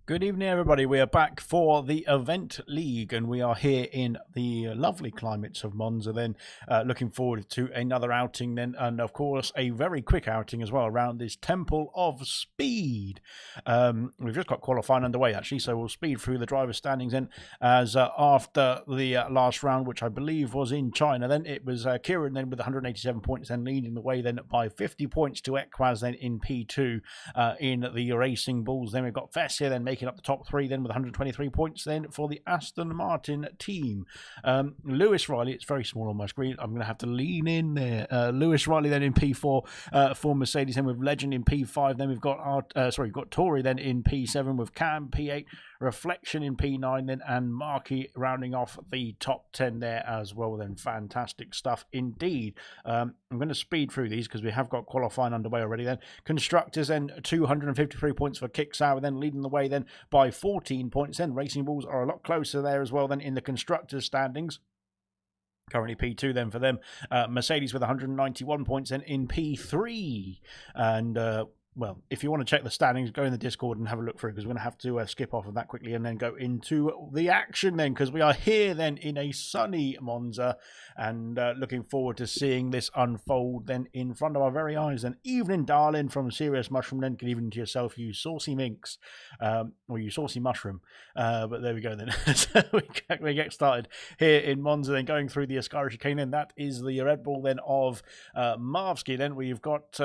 Good evening, everybody. We are back for the Event League, and we are here in the lovely climates of Monza. Then, looking forward to another outing. Then, and of course, a very quick outing as well around this Temple of Speed. We've just got qualifying underway actually, so we'll speed through the driver standings. Then, as after the last round, which I believe was in China, then it was Kieran then with 187 points, then leading the way then by 50 points to Equaz then in P2 in the Racing Bulls. Then we've got Vess here then making up the top three then with 123 points then for the Aston Martin team. Lewis Riley, it's very small on my screen, I'm going to have to lean in there. Lewis Riley then in P4 for Mercedes, then with Legend in P5, then we've got we've got Tory then in P7 with Cam P8, Reflection in P9 then, and Markey rounding off the top 10 there as well then. Fantastic stuff indeed. I'm going to speed through these because we have got qualifying underway already then. Constructors then 253 points for Kicksauer, then leading the way then by 14 points. Then Racing Bulls are a lot closer there as well then in the constructors standings. Currently P2 then for them. Mercedes with 191 points then in P3. And well, if you want to check the standings, go in the Discord and have a look through, because we're going to have to skip off of that quickly and then go into the action then, because we are here then in a sunny Monza and looking forward to seeing this unfold then in front of our very eyes. And evening, darling, from Serious Mushroom, then good evening to yourself, you saucy minx, or you saucy mushroom. But there we go then. So we get started here in Monza, then going through the Ascara chicane. Then that is the Red Bull then of Marvsky. Then we've got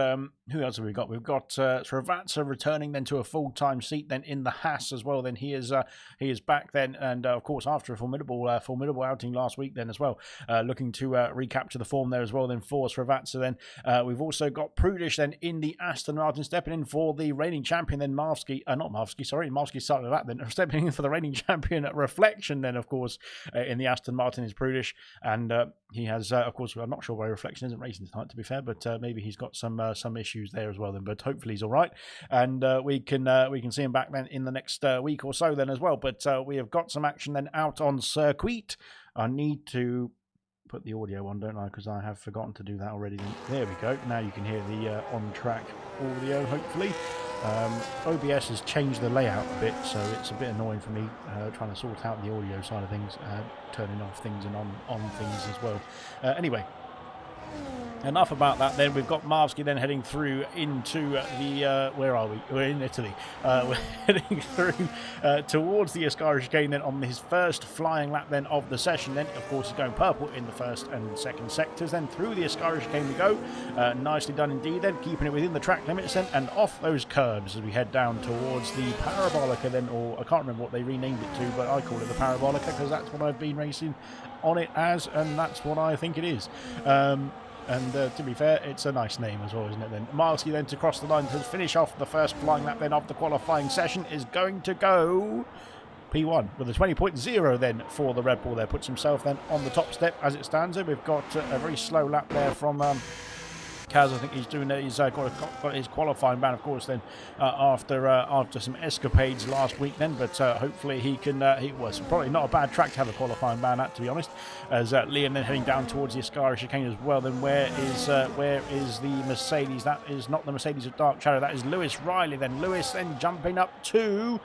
who else have we got? We've got Srivatsa returning then to a full-time seat then in the Haas as well. Then he is back then, and of course after a formidable outing last week then as well, looking to recapture the form there as well then for Srivatsa. Then we've also got Prudish then in the Aston Martin, stepping in for the reigning champion then Marvsky, Marvsky started that then, stepping in for the reigning champion at Reflection then of course in the Aston Martin is Prudish, and he has of course, I'm not sure why Reflection isn't racing tonight to be fair, but maybe he's got some issues there as well then, but hopefully he's all right, and we can see him back then in the next week or so then as well. But we have got some action then out on circuit. I need to put the audio on, don't I, because I have forgotten to do that already. There we go. Now you can hear the on-track audio, hopefully. OBS has changed the layout a bit, so it's a bit annoying for me trying to sort out the audio side of things, turning off things and on things as well. Anyway, enough about that then. We've got Marvsky then heading through into the where are we? We're in Italy. We're heading through towards the Ascara chicane then on his first flying lap then of the session. Then of course he's going purple in the first and second sectors. Then through the Ascara chicane we go. Nicely done indeed then, keeping it within the track limits then, and off those curbs as we head down towards the Parabolica then, or I can't remember what they renamed it to, but I call it the Parabolica because that's what I've been racing on it as, and that's what I think it is. And to be fair, it's a nice name as well, isn't it then? Marvsky then to cross the line to finish off the first flying lap then of the qualifying session is going to go P1 with a 20.0 then for the Red Bull there. Puts himself then on the top step as it stands there. We've got a very slow lap there from Kaz. I think he's doing that. He's got his qualifying ban, of course, then after some escapades last week then, but hopefully he can, it's probably not a bad track to have a qualifying ban at, to be honest, as Liam then heading down towards the Ascara chicane as well. Then where is the Mercedes? That is not the Mercedes of Dark Shadow, that is Lewis Riley then. Lewis then jumping up to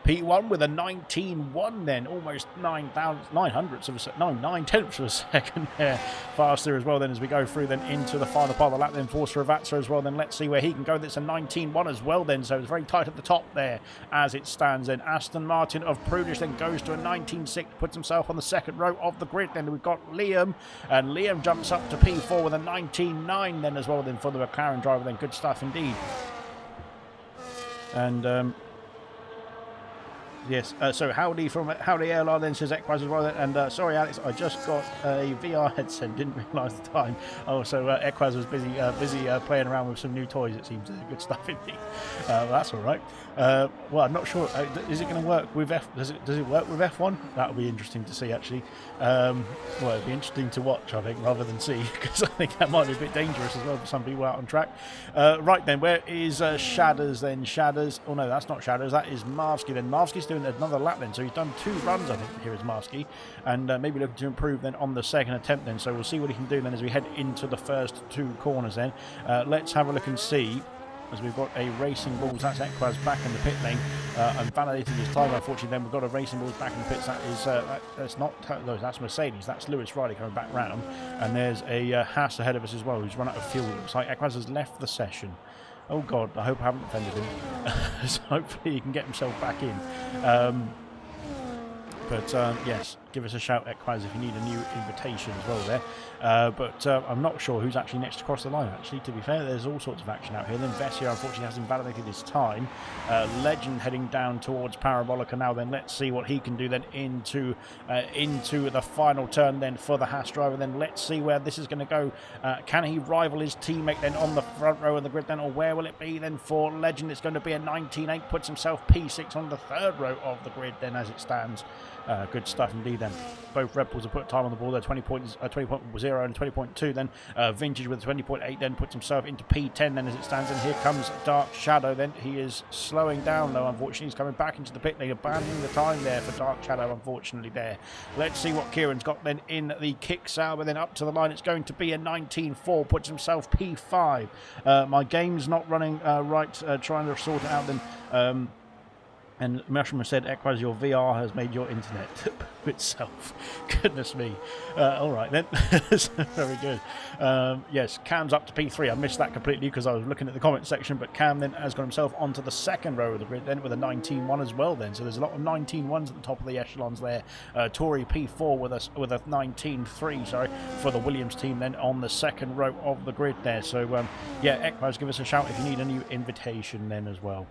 P1 with a 19.1 then, almost 9 tenths of a second there faster as well then as we go through then into the final part of the lap then for Srivatsa as well. Then let's see where he can go. That's a 19.1 as well then, so it's very tight at the top there as it stands. Then Aston Martin of Prudish then goes to a 19.6, puts himself on the second row of the grid. Then we've got Liam, and Liam jumps up to P4 with a 19.9 then as well then for the McLaren driver then. Good stuff indeed. And yes, so Howdy ALR then says Equaz as well. And sorry, Alex, I just got a VR headset, didn't realise the time. Oh, so Equaz was busy playing around with some new toys, it seems. Good stuff indeed. That's all right. Well, I'm not sure. Is it going to work with Does it work with F1? That'll be interesting to see, actually. Well, it'll be interesting to watch, I think, rather than see, because I think that might be a bit dangerous as well for some people out on track. Right then, where is Shadders then? Shadders. Oh no, that's not Shadders. That is Marvsky then. Marvsky's doing another lap then, so he's done 2 runs, I think, here is Marvsky, and maybe looking to improve then on the second attempt then. So we'll see what he can do then as we head into the first 2 corners then. Let's have a look and see. as we've got a Racing Bulls. That's Equaz back in the pit lane and validating his time. Unfortunately, then we've got a Racing Bulls back in the pits. That is that's not that's Mercedes. That's Lewis Riley coming back round, and there's a Haas ahead of us as well, who's run out of fuel. It looks like Equaz has left the session. Oh God, I hope I haven't offended him. So hopefully he can get himself back in. But yes, give us a shout, Equaz, if you need a new invitation as well there. But I'm not sure who's actually next to cross the line, actually. To be fair, there's all sorts of action out here. Then Vessia, unfortunately, hasn't validated his time. Legend heading down towards Parabolica now. Then let's see what he can do then into the final turn then for the Haas driver. Then let's see where this is going to go. Can he rival his teammate then on the front row of the grid then, or where will it be then for Legend? It's going to be a 19.8, puts himself P6 on the third row of the grid then as it stands. Good stuff indeed then. Both Red Bulls have put time on the ball there, 20.0 and 20.2 then. Vintage with 20.8 then puts himself into P10 then as it stands. And here comes Dark Shadow then. He is slowing down though, unfortunately. He's coming back into the pit lane, abandoning the time there for Dark Shadow, unfortunately there. Let's see what Kieran's got then in the kick Sauber then up to the line. It's going to be a 19.4, puts himself P5. My game's not running right, trying to sort it out then. And Mushroom said, Equaz, your VR has made your internet itself. Goodness me. All right, then. Very good. Yes, Cam's up to P3. I missed that completely because I was looking at the comment section, but Cam then has got himself onto the second row of the grid then with a 19.1 as well then. So there's a lot of 19.1s at the top of the echelons there. Tory P4 with a 19.3, sorry, for the Williams team then on the second row of the grid there. So, yeah, Equaz, give us a shout if you need a new invitation then as well.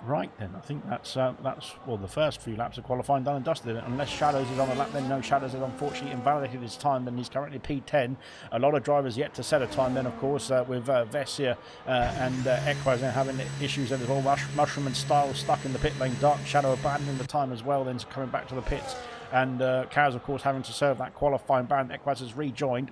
Right then, I think that's well, the first few laps of qualifying done and dusted. Unless Shadows is on the lap, then no, Shadows has unfortunately invalidated his time. Then he's currently P10. A lot of drivers yet to set a time. Then of course with Vessia and Equaz then having issues. Then there's all Mushroom and Style stuck in the pit lane. Dark Shadow abandoning the time as well. Then coming back to the pits, and Kaz of course having to serve that qualifying ban. Equaz has rejoined.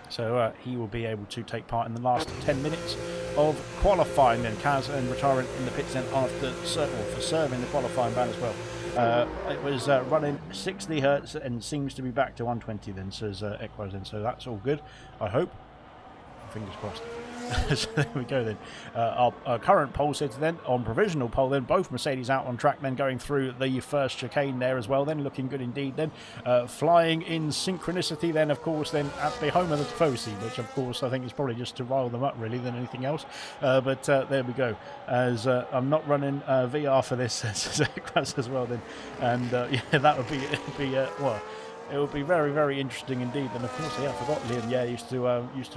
So he will be able to take part in the last 10 minutes of qualifying then. Kaz and retiring in the pits then after for serving the qualifying ban as well. It was running 60 hertz and seems to be back to 120 then, says Equaz then. So that's all good, I hope. Fingers crossed. So there we go then. Our current pole sitter then, on provisional pole then, both Mercedes out on track then, going through the first chicane there as well then, looking good indeed then. Flying in synchronicity then, of course, then at the home of the Tifosi, which of course I think is probably just to rile them up really than anything else. But there we go. As I'm not running VR for this as well then, and yeah, that would be well, it would be very, very interesting indeed. And of course, yeah, I forgot Liam. Yeah, used to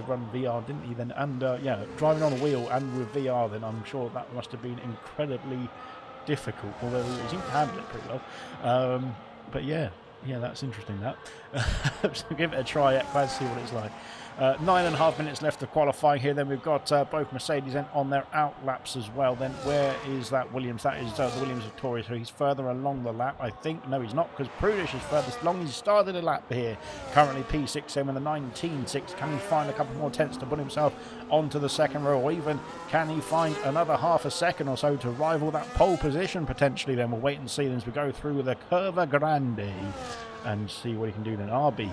run VR, didn't he? Then, and yeah, driving on a wheel and with VR. Then I'm sure that must have been incredibly difficult. Although he seemed to handle it pretty well. But yeah, that's interesting. That so give it a try. Equaz, see what it's like. 9.5 minutes left of qualifying here. Then we've got both Mercedes on their out laps as well. Then where is that Williams? That is the Williams Victoria. So he's further along the lap, I think. No, he's not, because Prudish is furthest along. He's started a lap here. Currently P6 with a 19.6. Can he find a couple more tenths to put himself onto the second row? Or even can he find another half a second or so to rival that pole position potentially? Then we'll wait and see as we go through the Curva Grande and see what he can do then. RB,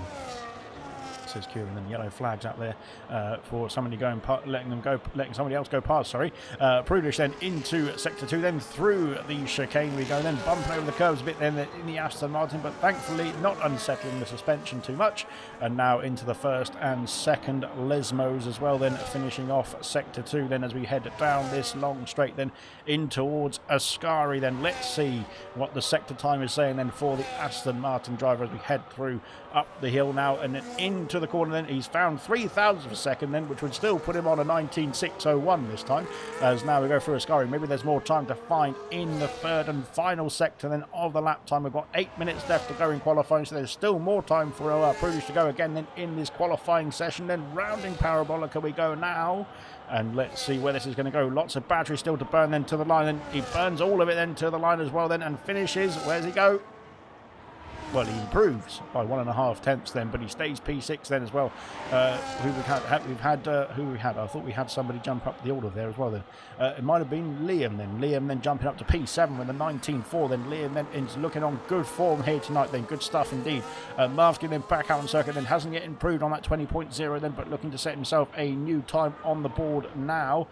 says Kieran, and yellow flags out there for somebody going, letting somebody else go past. Sorry, Prudish then into sector 2, then through the chicane we go, then bumping over the curves a bit then in the Aston Martin, but thankfully not unsettling the suspension too much. And now into the first and second Lesmos as well, then finishing off sector 2 then as we head down this long straight then in towards Ascari. Then let's see what the sector time is saying then for the Aston Martin driver as we head through up the hill now and then into the corner. Then he's found 3,000 a second then, which would still put him on a 19.601 this time, as now we go through Ascari. Maybe there's more time to find in the third and final sector then of the lap time. We've got 8 minutes left to go in qualifying, so there's still more time for Prudish to go again then in this qualifying session. Then rounding Parabolica we go now, and let's see where this is going to go. Lots of battery still to burn then to the line, and he burns all of it then to the line as well then, and finishes. Where's he go? well, he improves by 1.5 tenths then, but he stays P6 then as well. Who we've had? I thought we had somebody jump up the order there as well then. It might have been Liam then. Liam then jumping up to P7 with a 19.4. Then Liam then is looking on good form here tonight then. Good stuff indeed. Marvsky then back out on circuit then, hasn't yet improved on that 20.0 then, but looking to set himself a new time on the board now.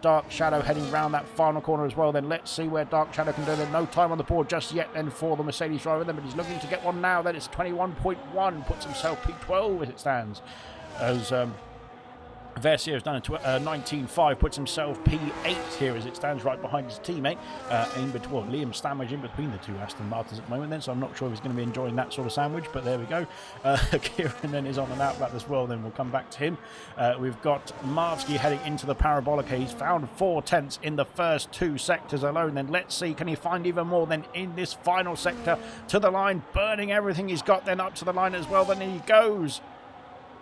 Dark Shadow heading round that final corner as well then. Let's see where Dark Shadow can do then. No time on the board just yet then for the Mercedes driver then, but he's looking to get one now. Then it's 21.1, puts himself P12 as it stands. As Versio has done a 19.5, puts himself P8 here as it stands right behind his teammate. In between, well, Liam Stamage in between the two Aston Martins at the moment then, so I'm not sure if he's going to be enjoying that sort of sandwich, but there we go. Kieran then is on an outlap as well, then we'll come back to him. We've got Marvsky heading into the Parabolica. He's found 4 tenths in the first 2 sectors alone. Then let's see, can he find even more then in this final sector to the line, burning everything he's got then up to the line as well. Then he goes.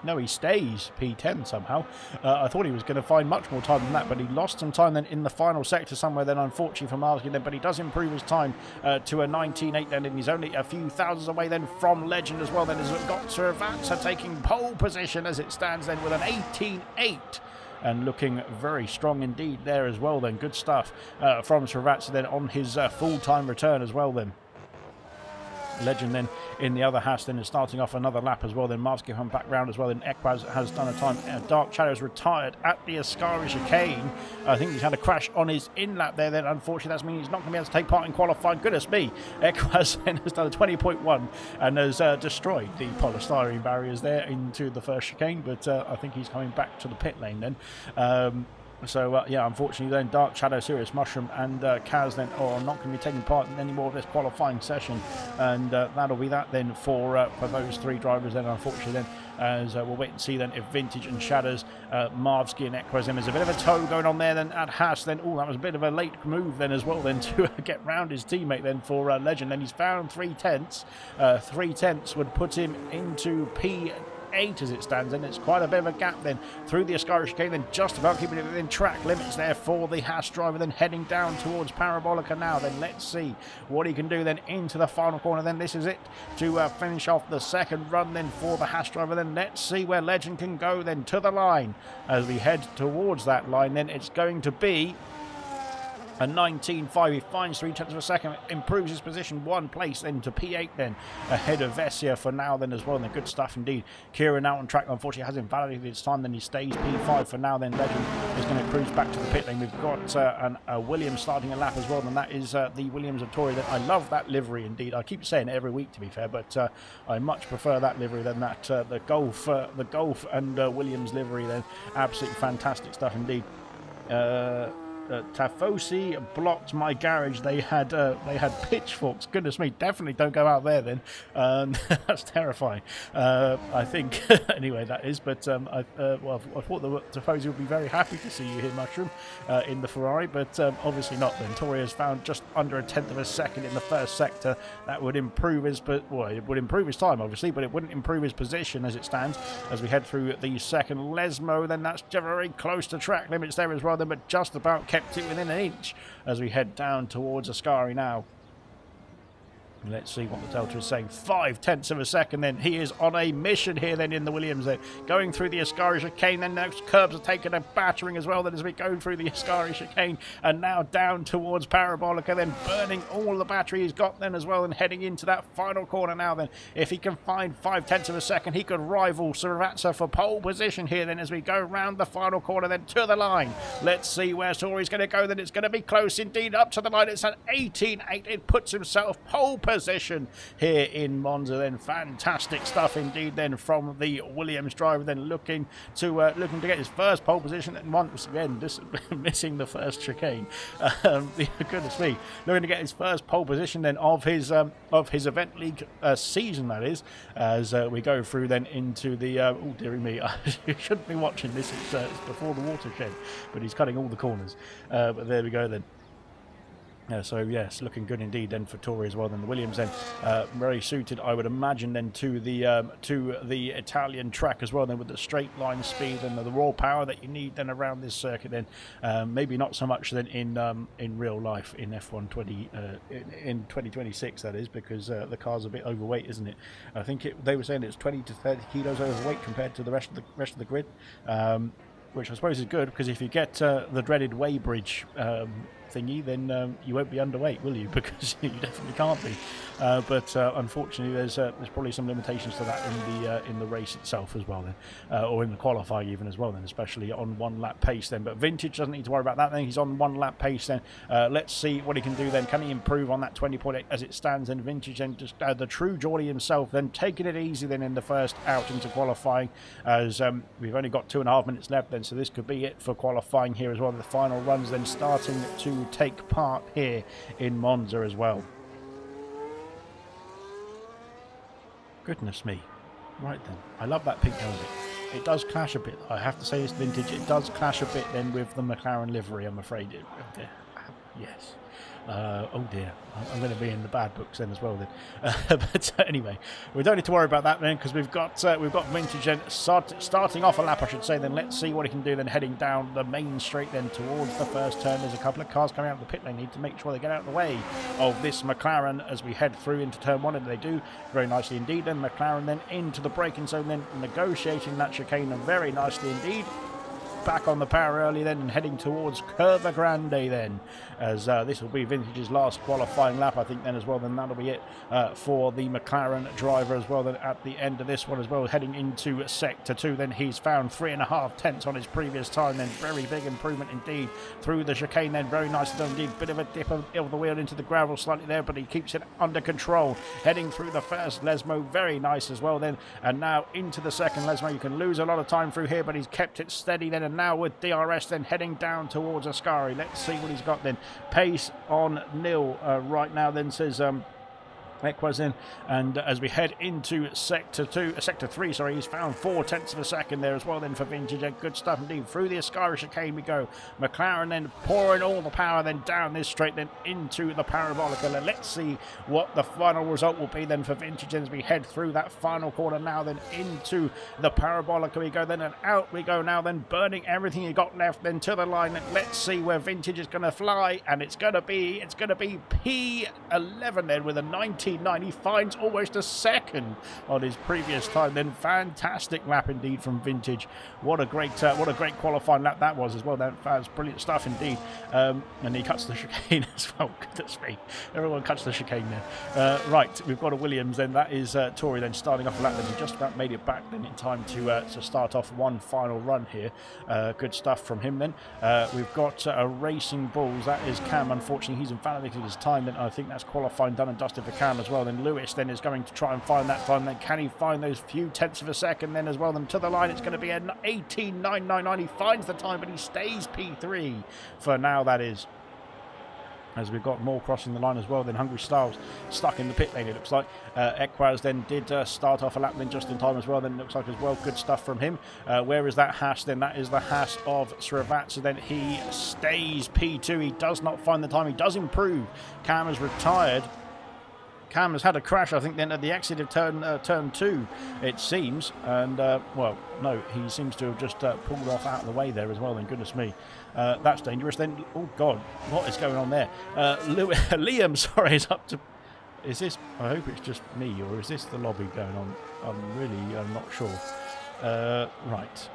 No, he stays P10 somehow. I thought he was going to find much more time than that, but he lost some time then in the final sector somewhere then, unfortunately for Marvsky then, but he does improve his time to a 19.8 then, and he's only a few thousands away then from Legend as well then, as we've got Srivatsa taking pole position as it stands then with an 18.8. And looking very strong indeed there as well then. Good stuff from Srivatsa then on his full-time return as well then. Legend then in the other Haas then is starting off another lap as well. Then Marvsky come back round as well. Then Equaz has done a time. Dark Shadow's retired at the Ascari chicane. I think he's had a crash on his in lap there. Then unfortunately that's meaning he's not going to be able to take part in qualifying. Goodness me. Equaz then has done a 20.1 and has destroyed the polystyrene barriers there into the first chicane. But I think he's coming back to the pit lane then. So, yeah, unfortunately then Dark Shadow, Serious Mushroom and Kaz then are not going to be taking part in any more of this qualifying session. And that'll be that then for those 3 drivers then, unfortunately then, as we'll wait and see then if Vintage and Shadows, Marvsky and Equaz then. There's a bit of a tow going on there then at Haas then. Oh, that was a bit of a late move then as well then to get round his teammate then for Legend. Then he's found 3 tenths. 3 tenths would put him into P8 as it stands, and it's quite a bit of a gap then through the Ascari chicane, then just about keeping it within track limits there for the Haas driver, then heading down towards Parabolica now. Then let's see what he can do then into the final corner. Then this is it to finish off the second run then for the Haas driver. Then let's see where Legend can go then to the line. As we head towards that line then, it's going to be a 19.5. He finds 3 tenths of a second, improves his position 1 place then to P8 then, ahead of Vessia for now then as well. And the good stuff indeed. Kieran out on track, unfortunately hasn't validated his time, then he stays P5 for now. Then Legend is going to cruise back to the pit lane. We've got a Williams starting a lap as well, and that is the Williams of Tory. I love that livery indeed. I keep saying it every week to be fair, but I much prefer that livery than that the Golf and Williams livery then. Absolutely fantastic stuff indeed. Tafosi blocked my garage. They had pitchforks. Goodness me, definitely don't go out there then. That's terrifying. I think anyway that is. But I thought that Tafosi would be very happy to see you here, Mushroom, in the Ferrari, but obviously not. Then Tori has found just under a tenth of a second in the first sector. That would improve his, it would improve his time obviously, but it wouldn't improve his position as it stands. As we head through the second Lesmo, then that's very close to track limits there as well. Then, but just about kept it within an inch as we head down towards Ascari now. Let's see what the Delta is saying. 5 tenths of a second then. He is on a mission here then in the Williams there. Going through the Ascari chicane, then those curbs are taking a battering as well then as we go through the Ascari chicane, and now down towards Parabolica, then burning all the battery he's got then as well, and heading into that final corner now then. If he can find 5 tenths of a second, he could rival Srivatsa for pole position here then as we go round the final corner then to the line. Let's see where Tori's going to go then. It's going to be close indeed up to the line. It's an 18.8. It puts himself pole position here in Monza then. Fantastic stuff indeed then from the Williams driver, then looking to get his first pole position, and once again just missing the first chicane. Goodness me, looking to get his first pole position then of his event league season, that is, as we go through then into the oh dearie me, you shouldn't be watching this, it's before the watershed, but he's cutting all the corners, but there we go then. So yes, looking good indeed then for Tory as well. Then the Williams then very suited, I would imagine, then to the Italian track as well. Then with the straight line speed and the raw power that you need then around this circuit. Then maybe not so much then in real life in F1 in 2026, that is, because the car's a bit overweight, isn't it? I think they were saying it's 20 to 30 kilos overweight compared to the rest of the grid. Which I suppose is good, because if you get the dreaded weighbridge thingy, then you won't be underweight, will you? Because you definitely can't be. But unfortunately, there's probably some limitations to that in the race itself as well, then, or in the qualifying even as well, then, especially on 1 lap pace. Then, but Vintage doesn't need to worry about that. Then he's on 1 lap pace. Then let's see what he can do. Then can he improve on that 20.8 as it stands? And Vintage then just the true Geordie himself, then taking it easy then in the first out into qualifying, as we've only got 2.5 minutes left. Then so this could be it for qualifying here as well. The final runs then starting to take part here in Monza as well. Goodness me. Right then, I love that pink helmet. It does clash a bit, I have to say, this Vintage, it does clash a bit then with the McLaren livery, I'm afraid. Yes. Oh dear, I'm going to be in the bad books then as well then. But anyway, we don't need to worry about that then, because we've got Vintage then starting off a lap, I should say. Then let's see what he can do then heading down the main straight then towards the first turn. There's a couple of cars coming out of the pit. They need to make sure they get out of the way of this McLaren as we head through into turn 1, and they do very nicely indeed. Then McLaren then into the braking zone, then negotiating that chicane very nicely indeed. Back on the power early then, and heading towards Curva Grande then, as this will be Vintage's last qualifying lap, I think, then as well. Then that'll be it for the McLaren driver as well. Then at the end of this one as well, heading into Sector 2, then he's found 3.5 tenths on his previous time. Then very big improvement indeed through the chicane. Then very nicely done indeed. Bit of a dip of the wheel into the gravel slightly there, but he keeps it under control. Heading through the first Lesmo, very nice as well then, and now into the second Lesmo. You can lose a lot of time through here, but he's kept it steady then. And now with DRS then heading down towards Ascari. Let's see what he's got then. Pace on nil right now then, says Equaz in, and as we head into sector 3, sorry, he's found 4 tenths of a second there as well then for Vintage. And good stuff indeed. Through the Ascari chicane we go. McLaren then pouring all the power then down this straight then into the Parabolica. Let's see what the final result will be then for Vintage as we head through that final corner now then into the Parabolica we go then, and out we go now then, burning everything you got left then to the line. And let's see where Vintage is going to fly, and it's going to be P11 then with a 19.9. He finds almost a second on his previous time. Then fantastic lap indeed from Vintage. What a great qualifying lap that was as well. That's brilliant stuff indeed. And he cuts the chicane as well. Goodness me, everyone cuts the chicane there. Right, we've got a Williams then. That is Tory then starting off a lap. Then he just about made it back then in time to start off one final run here. Good stuff from him then. We've got Racing Bulls. That is Cam. Unfortunately, he's invalidated his time. Then I think that's qualifying done and dusted for Cam as well. Then Lewis then is going to try and find that time. Then can he find those few tenths of a second then as well? Then to the line, it's going to be an 18.999. He finds the time, but he stays P3 for now, that is. As we've got more crossing the line as well. Then Hungry Styles stuck in the pit lane, it looks like. Equaz then did start off a lap then just in time as well. Then it looks like as well, good stuff from him. Where is that Haas then? That is the Haas of Srivatsa. Then he stays P2. He does not find the time. He does improve. Cam has retired. Cam has had a crash, I think, then at the exit of turn 2, it seems. And, well, no, he seems to have just pulled off out of the way there as well, then. Goodness me. That's dangerous. Then, oh, God, what is going on there? Liam, sorry, is up to... Is this... I hope it's just me, or is this the lobby going on? I'm not sure. Right.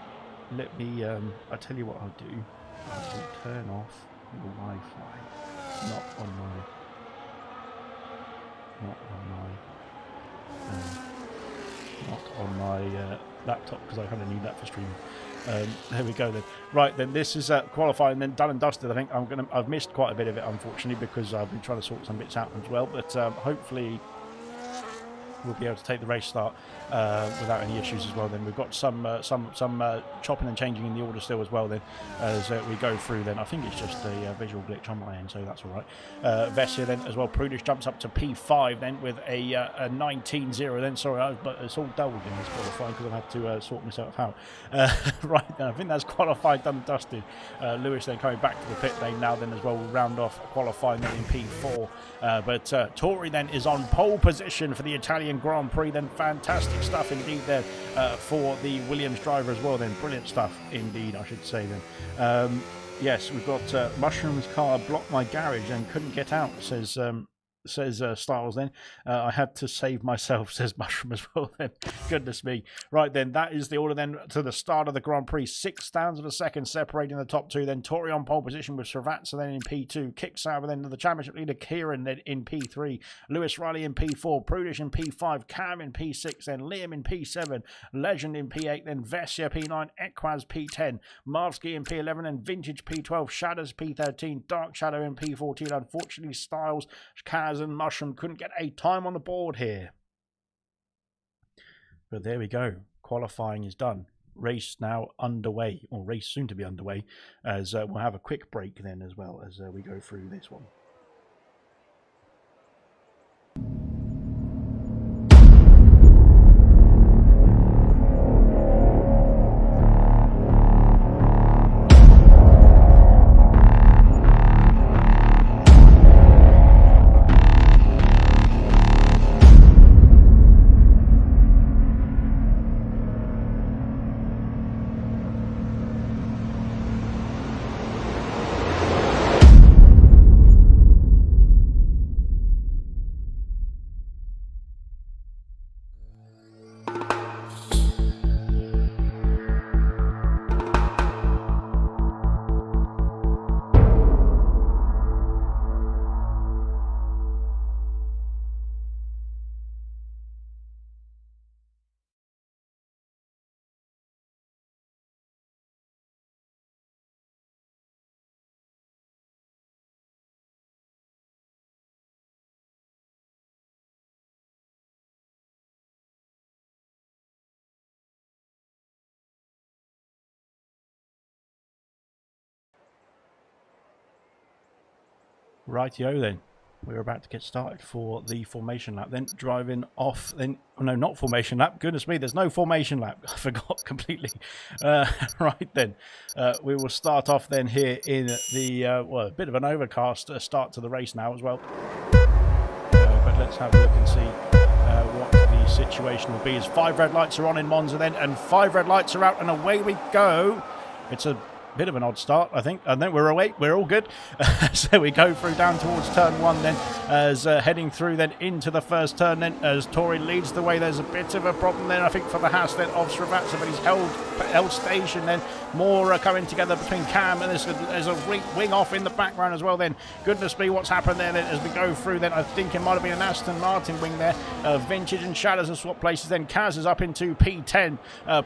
Let me... I'll tell you what I'll do. I will turn off the Wi-Fi. Not on my laptop, because I kind of need that for streaming. There we go then. Right then, this is qualifying then, done and dusted. I think I've missed quite a bit of it, unfortunately, because I've been trying to sort some bits out as well. But hopefully we'll be able to take the race start without any issues as well. Then we've got some chopping and changing in the order still as well. Then as we go through, then I think it's just a visual glitch on my end, so that's all right. Vessia then as well. Prudish jumps up to P5 then with a 19-0. Then sorry, but it's all doubled in this qualifying because I've had to sort myself out. Right then, I think that's qualified done and dusted. Lewis then coming back to the pit lane now. Then as well, we'll round off qualifying then in P4. But Tori then is on pole position for the Italian Grand Prix. Then fantastic stuff indeed there for the Williams driver as well. Then brilliant stuff indeed, I should say. Then yes, we've got Mushroom's car blocked my garage and couldn't get out, says Styles. Then I had to save myself, says Mushroom as well. Then goodness me. Right then, that is the order then to the start of the Grand Prix. 6,000 of a second separating the top two. Then Tori on pole position with Srivatsa then in P2. Kicksauber then to the championship leader Kieran then in P3. Lewis Riley in P4. Prudish in P5. Cam in P6. Then Liam in P7. Legend in P8. Then Vessia P9. Equaz P10. Marvsky in P11 and Vintage P12. Shadows P13. Dark Shadow in P14. Unfortunately, Styles, Kaz and Mushroom couldn't get a time on the board here. But there we go. Qualifying is done. Race now underway, or race soon to be underway, as we'll have a quick break then as well as we go through this one. Rightio then. We're about to get started for the formation lap. Then driving off, then oh no, not formation lap. Goodness me, there's no formation lap. I forgot completely. Right then, we will start off then here in the well, a bit of an overcast start to the race now as well. But let's have a look and see what the situation will be. As 5 red lights are on in Monza then, and 5 red lights are out, and away we go. It's a bit of an odd start, I think. And then we're away. We're all good. So we go through down towards turn 1 then, as heading through then into the first turn then, as Tori leads the way. There's a bit of a problem then, I think, for the Haas then of Srivatsa, but he's held station then. More coming together between Cam, and there's a wing off in the background as well then. Goodness me, what's happened there then as we go through then. I think it might have been an Aston Martin wing there. Vintage and Shadows have swapped places then. Kaz is up into P10,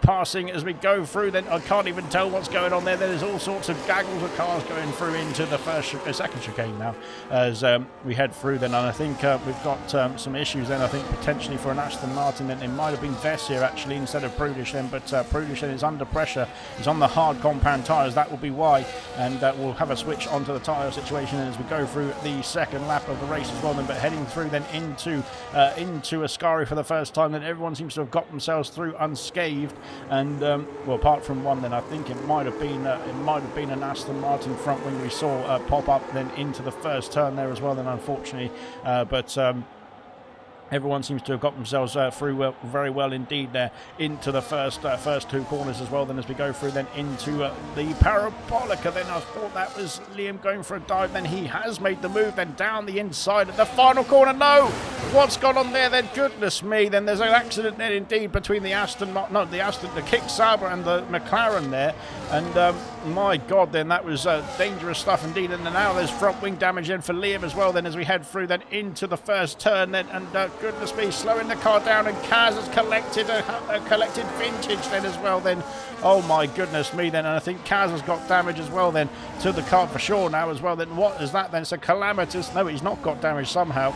passing as we go through then. I can't even tell what's going on there. There's all sorts of gaggles of cars going through into the second chicane now as we head through then, and I think we've got some issues then, I think potentially for an Aston Martin. Then it might have been Vessia actually instead of Prudish then, but Prudish then is under pressure. He's on the hard compound tyres, that will be why, and we'll have a switch onto the tyre situation as we go through the second lap of the race as well then. But heading through then into Ascari for the first time, then everyone seems to have got themselves through unscathed, and well, apart from one then, I think it might have been an Aston Martin front wing we saw pop up then into the first turn there as well then, unfortunately, but everyone seems to have got themselves through very well indeed there into the first 2 corners as well then, as we go through then into the Parabolica. Then I thought that was Liam going for a dive, then he has made the move then down the inside of the final corner. No, what's gone on there then? Goodness me, then there's an accident there indeed between the Kicksauber and the McLaren there, and my god, then that was dangerous stuff indeed. And now there's front wing damage then for Liam as well then, as we head through then into the first turn then, and goodness me, slowing the car down, and Kaz has collected Vintage then as well then. Oh my goodness me then, and I think Kaz has got damage as well then to the car for sure now as well then. What is that then? It's a calamitous. No, he's not got damage somehow.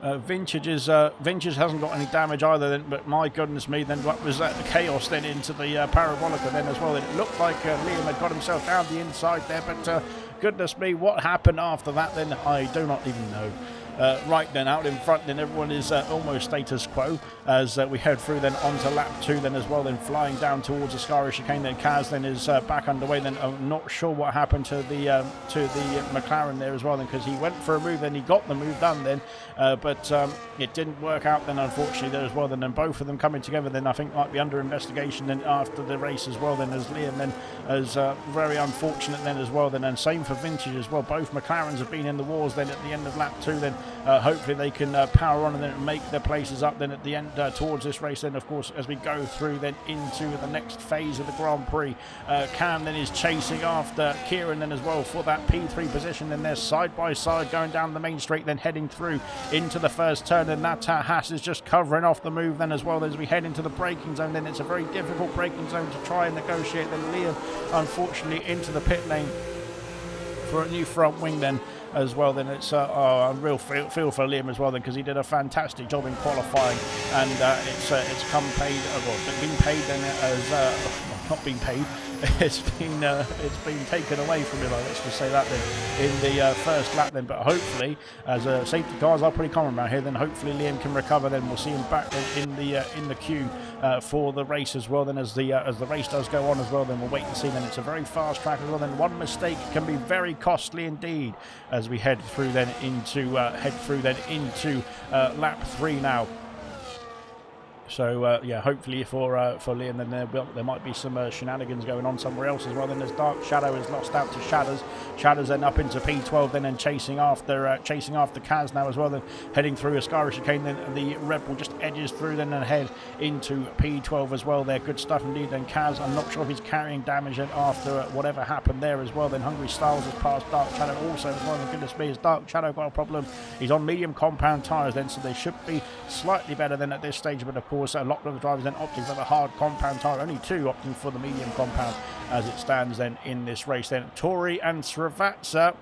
Vintage hasn't got any damage either, then, but my goodness me, then what was that chaos then into the Parabolica then as well. It looked like Liam had got himself down the inside there, but goodness me, what happened after that then, I do not even know. Right then, out in front then, everyone is almost status quo as we head through then onto lap 2 then as well, then flying down towards the Sky chicane. Then Kaz then is back underway. Then I'm not sure what happened to the McLaren there as well, then, because he went for a move, then he got the move done then, but it didn't work out then, unfortunately, there as well. Then and both of them coming together then I think might be under investigation then after the race as well, then, as Liam then as very unfortunate then as well, then, and same for Vintage as well. Both McLarens have been in the wars then at the end of lap 2 then. Hopefully they can power on and then make their places up then at the end towards this race then, of course, as we go through then into the next phase of the Grand Prix. Cam then is chasing after Kieran then as well for that P3 position. Then they're side by side going down the main straight, then heading through into the first turn, and that Haas is just covering off the move then as well as we head into the braking zone. Then it's a very difficult braking zone to try and negotiate. Then Liam unfortunately into the pit lane for a new front wing then as well. Then it's a real feel for Liam as well then, because he did a fantastic job in qualifying, and it's come paid, well, been paid then as not been paid. It's been taken away from him. Let's just say that then in the first lap then. But hopefully, as safety cars are pretty common around here, then hopefully Liam can recover. Then we'll see him back then in the queue for the race as well. Then as the race does go on as well, then we'll wait and see. Then it's a very fast track as well. Then one mistake can be very costly indeed as we head through then into lap 3 now. So yeah, hopefully for Liam, then there might be some shenanigans going on somewhere else as well. Then as Dark Shadow is lost out to Shadows then up into P12 then, and chasing after Kaz now as well. Then heading through a Sky chicane, then the Red Bull just edges through then and head into P12 as well. There, good stuff indeed. Then Kaz, I'm not sure if he's carrying damage then after whatever happened there as well. Then Hungry Styles has passed Dark Shadow also as well. And goodness me, has Dark Shadow got a problem? He's on medium compound tyres then, so they should be slightly better than at this stage, but of course a lot of the drivers then opting for the hard compound tyre, only 2 opting for the medium compound as it stands then in this race. Then Tori and Srivatsa,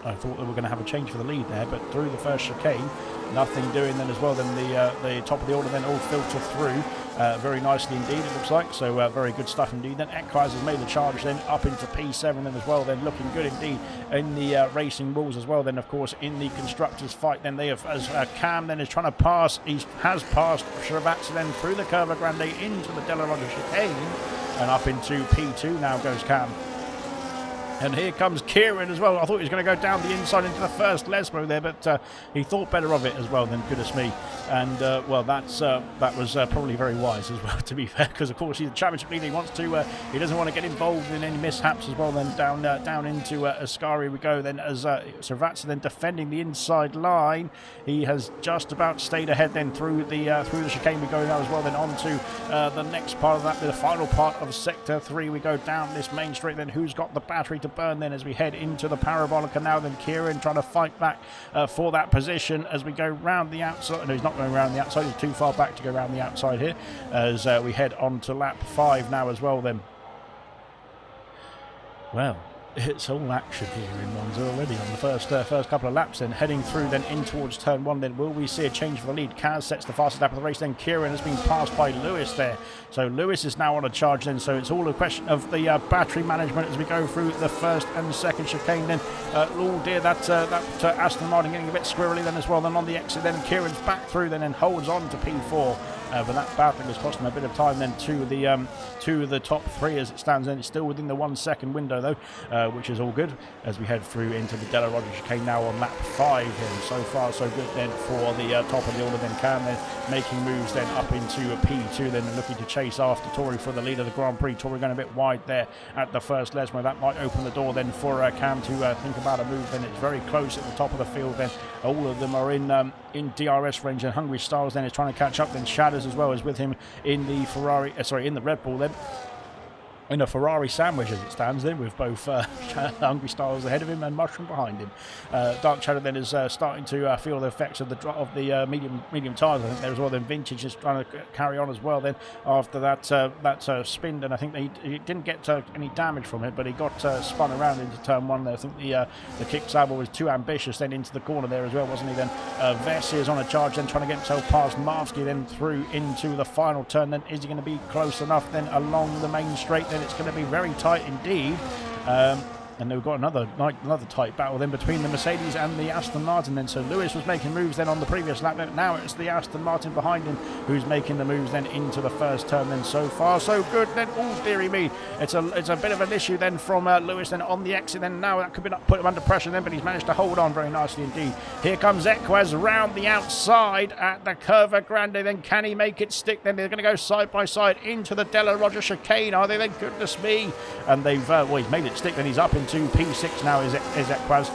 I thought they were going to have a change for the lead there, but through the first chicane, nothing doing then as well. Then the top of the order then all filter through very nicely indeed, it looks like. So very good stuff indeed. Then Ekrais has made the charge then up into P7 then as well. Then looking good indeed in the racing rules as well. Then of course in the constructors fight, then they have, as Cam then is trying to pass, he has passed Srivatsa then through the Curva Grande into the Delarado chicane, and up into P2 now goes Cam. And here comes Kieran as well. I thought he was going to go down the inside into the first Lesmo there, but he thought better of it as well, then, goodness me. And, well, that was probably very wise as well, to be fair, because, of course, he's the championship leader. He doesn't want to get involved in any mishaps as well. Then down into Ascari we go, then, as Srivatsa then defending the inside line. He has just about stayed ahead then through the chicane we go now as well. Then on to the next part of that, the final part of Sector 3. We go down this main straight, then who's got the battery to burn then as we head into the Parabolica now. Then Kieran trying to fight back for that position as we go round the outside. No, he's not going around the outside, he's too far back to go around the outside here as we head on to lap 5 now as well. Then, well, it's all action here in Monza already on the first couple of laps. Then heading through then in towards turn 1, then will we see a change for the lead? Kaz sets the fastest lap of the race. Then Kieran has been passed by Lewis there, so Lewis is now on a charge then. So it's all a question of the battery management as we go through the first and second chicane. Then oh dear, that Aston Martin getting a bit squirrely then as well. Then on the exit, then Kieran's back through then and holds on to P4. But that battling has cost him a bit of time then to the top 3 as it stands. And it's still within the 1 second window though, which is all good as we head through into the Della Roger chicane now on lap 5. And so far so good then for the top of the order. Then Cam then making moves then up into a P2 then, looking to chase after Tori for the lead of the Grand Prix. Tori going a bit wide there at the first Lesmo. That might open the door then for Cam to think about a move. Then it's very close at the top of the field. Then all of them are in DRS range, and Hungry Styles then is trying to catch up. Then Shadows as well as with him in the in the Red Bull then. in a Ferrari sandwich as it stands then, with both Hungry Styles ahead of him and Mushroom behind him. Dark Shadow then is starting to feel the effects of the medium tyres, I think, there as well. Then Vintage is trying to carry on as well then after that spin, and I think he didn't get any damage from it, but he got spun around into turn one there. I think the kick sabre was too ambitious then into the corner there as well, wasn't he? Then Vessi is on a charge then, trying to get himself past Marvsky then through into the final turn. Then is he going to be close enough then along the main straight? Then it's going to be very tight indeed. And we've got another tight battle then between the Mercedes and the Aston Martin then. So Lewis was making moves then on the previous lap. Now it's the Aston Martin behind him who's making the moves then into the first turn. Then so far so good. Then oh dearie me, it's a bit of an issue then from Lewis then on the exit. Then now that could be put him under pressure then, but he's managed to hold on very nicely indeed. Here comes Equaz round the outside at the Curva Grande. Then can he make it stick? Then they're going to go side by side into the Della Roger chicane, are they? Then goodness me, and they've he's made it stick. Then he's up into P6 now is Equaz,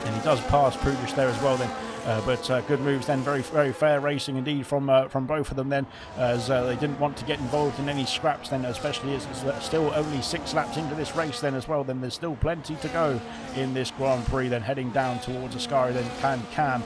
and he does pass Prudish there as well then. But good moves then, very fair racing indeed from both of them then, as they didn't want to get involved in any scraps then, especially as it's still only 6 laps into this race then as well. Then there's still plenty to go in this Grand Prix. Then heading down towards Ascari, then can Cam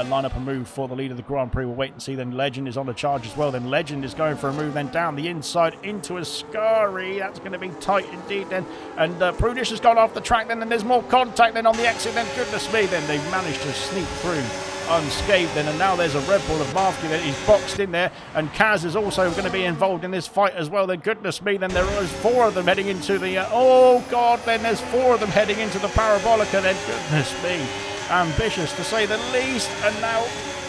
line up a move for the lead of the Grand Prix? We'll wait and see. Then Legend is on the charge as well. Then Legend is going for a move then down the inside into Ascari. That's going to be tight indeed then, and Prudish has gone off the track then, and there's more contact then on the exit. Then goodness me, then they've managed to sneak through unscathed then, and now there's a Red Bull of Marvsky that he's boxed in there, and Kaz is also going to be involved in this fight as well. Then goodness me, then there is 4 of them heading into the oh god, then there's 4 of them heading into the Parabolica. Then goodness me, ambitious to say the least, and now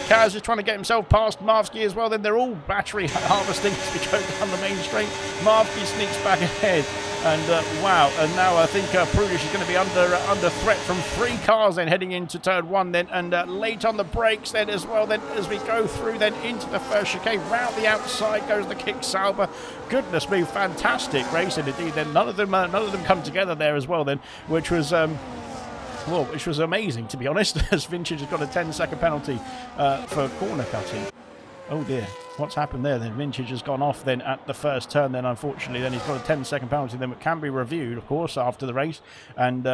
Kaz is trying to get himself past Marvsky as well. Then they're all battery harvesting as we go down the main straight. Marvsky sneaks back ahead, and wow, and now I think Prudish is going to be under threat from 3 cars then heading into turn 1 then, and late on the brakes then as well. Then as we go through then into the first chicane, round the outside goes the kick Sauber. Goodness me, fantastic racing indeed. Then none of them come together there as well then, which was which was amazing, to be honest, as Vintage has got a 10-second penalty for corner cutting. Oh dear, what's happened there then? Vintage has gone off then at the first turn then, unfortunately. Then he's got a 10-second penalty then, but can be reviewed, of course, after the race and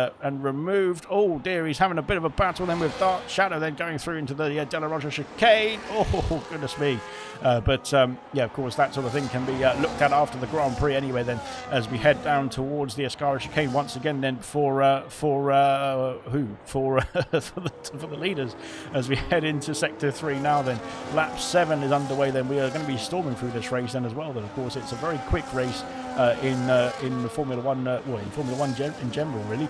removed. Oh dear, he's having a bit of a battle then with Dark Shadow then going through into the Della Roger chicane. Oh goodness me. But yeah, of course, that sort of thing can be looked at after the Grand Prix anyway then, as we head down towards the Ascari chicane once again then for the leaders, as we head into Sector 3 now then. Lap 7 is underway then. We are going to be storming through this race then as well then. Of course, it's a very quick race in the Formula 1, in Formula 1 in general really.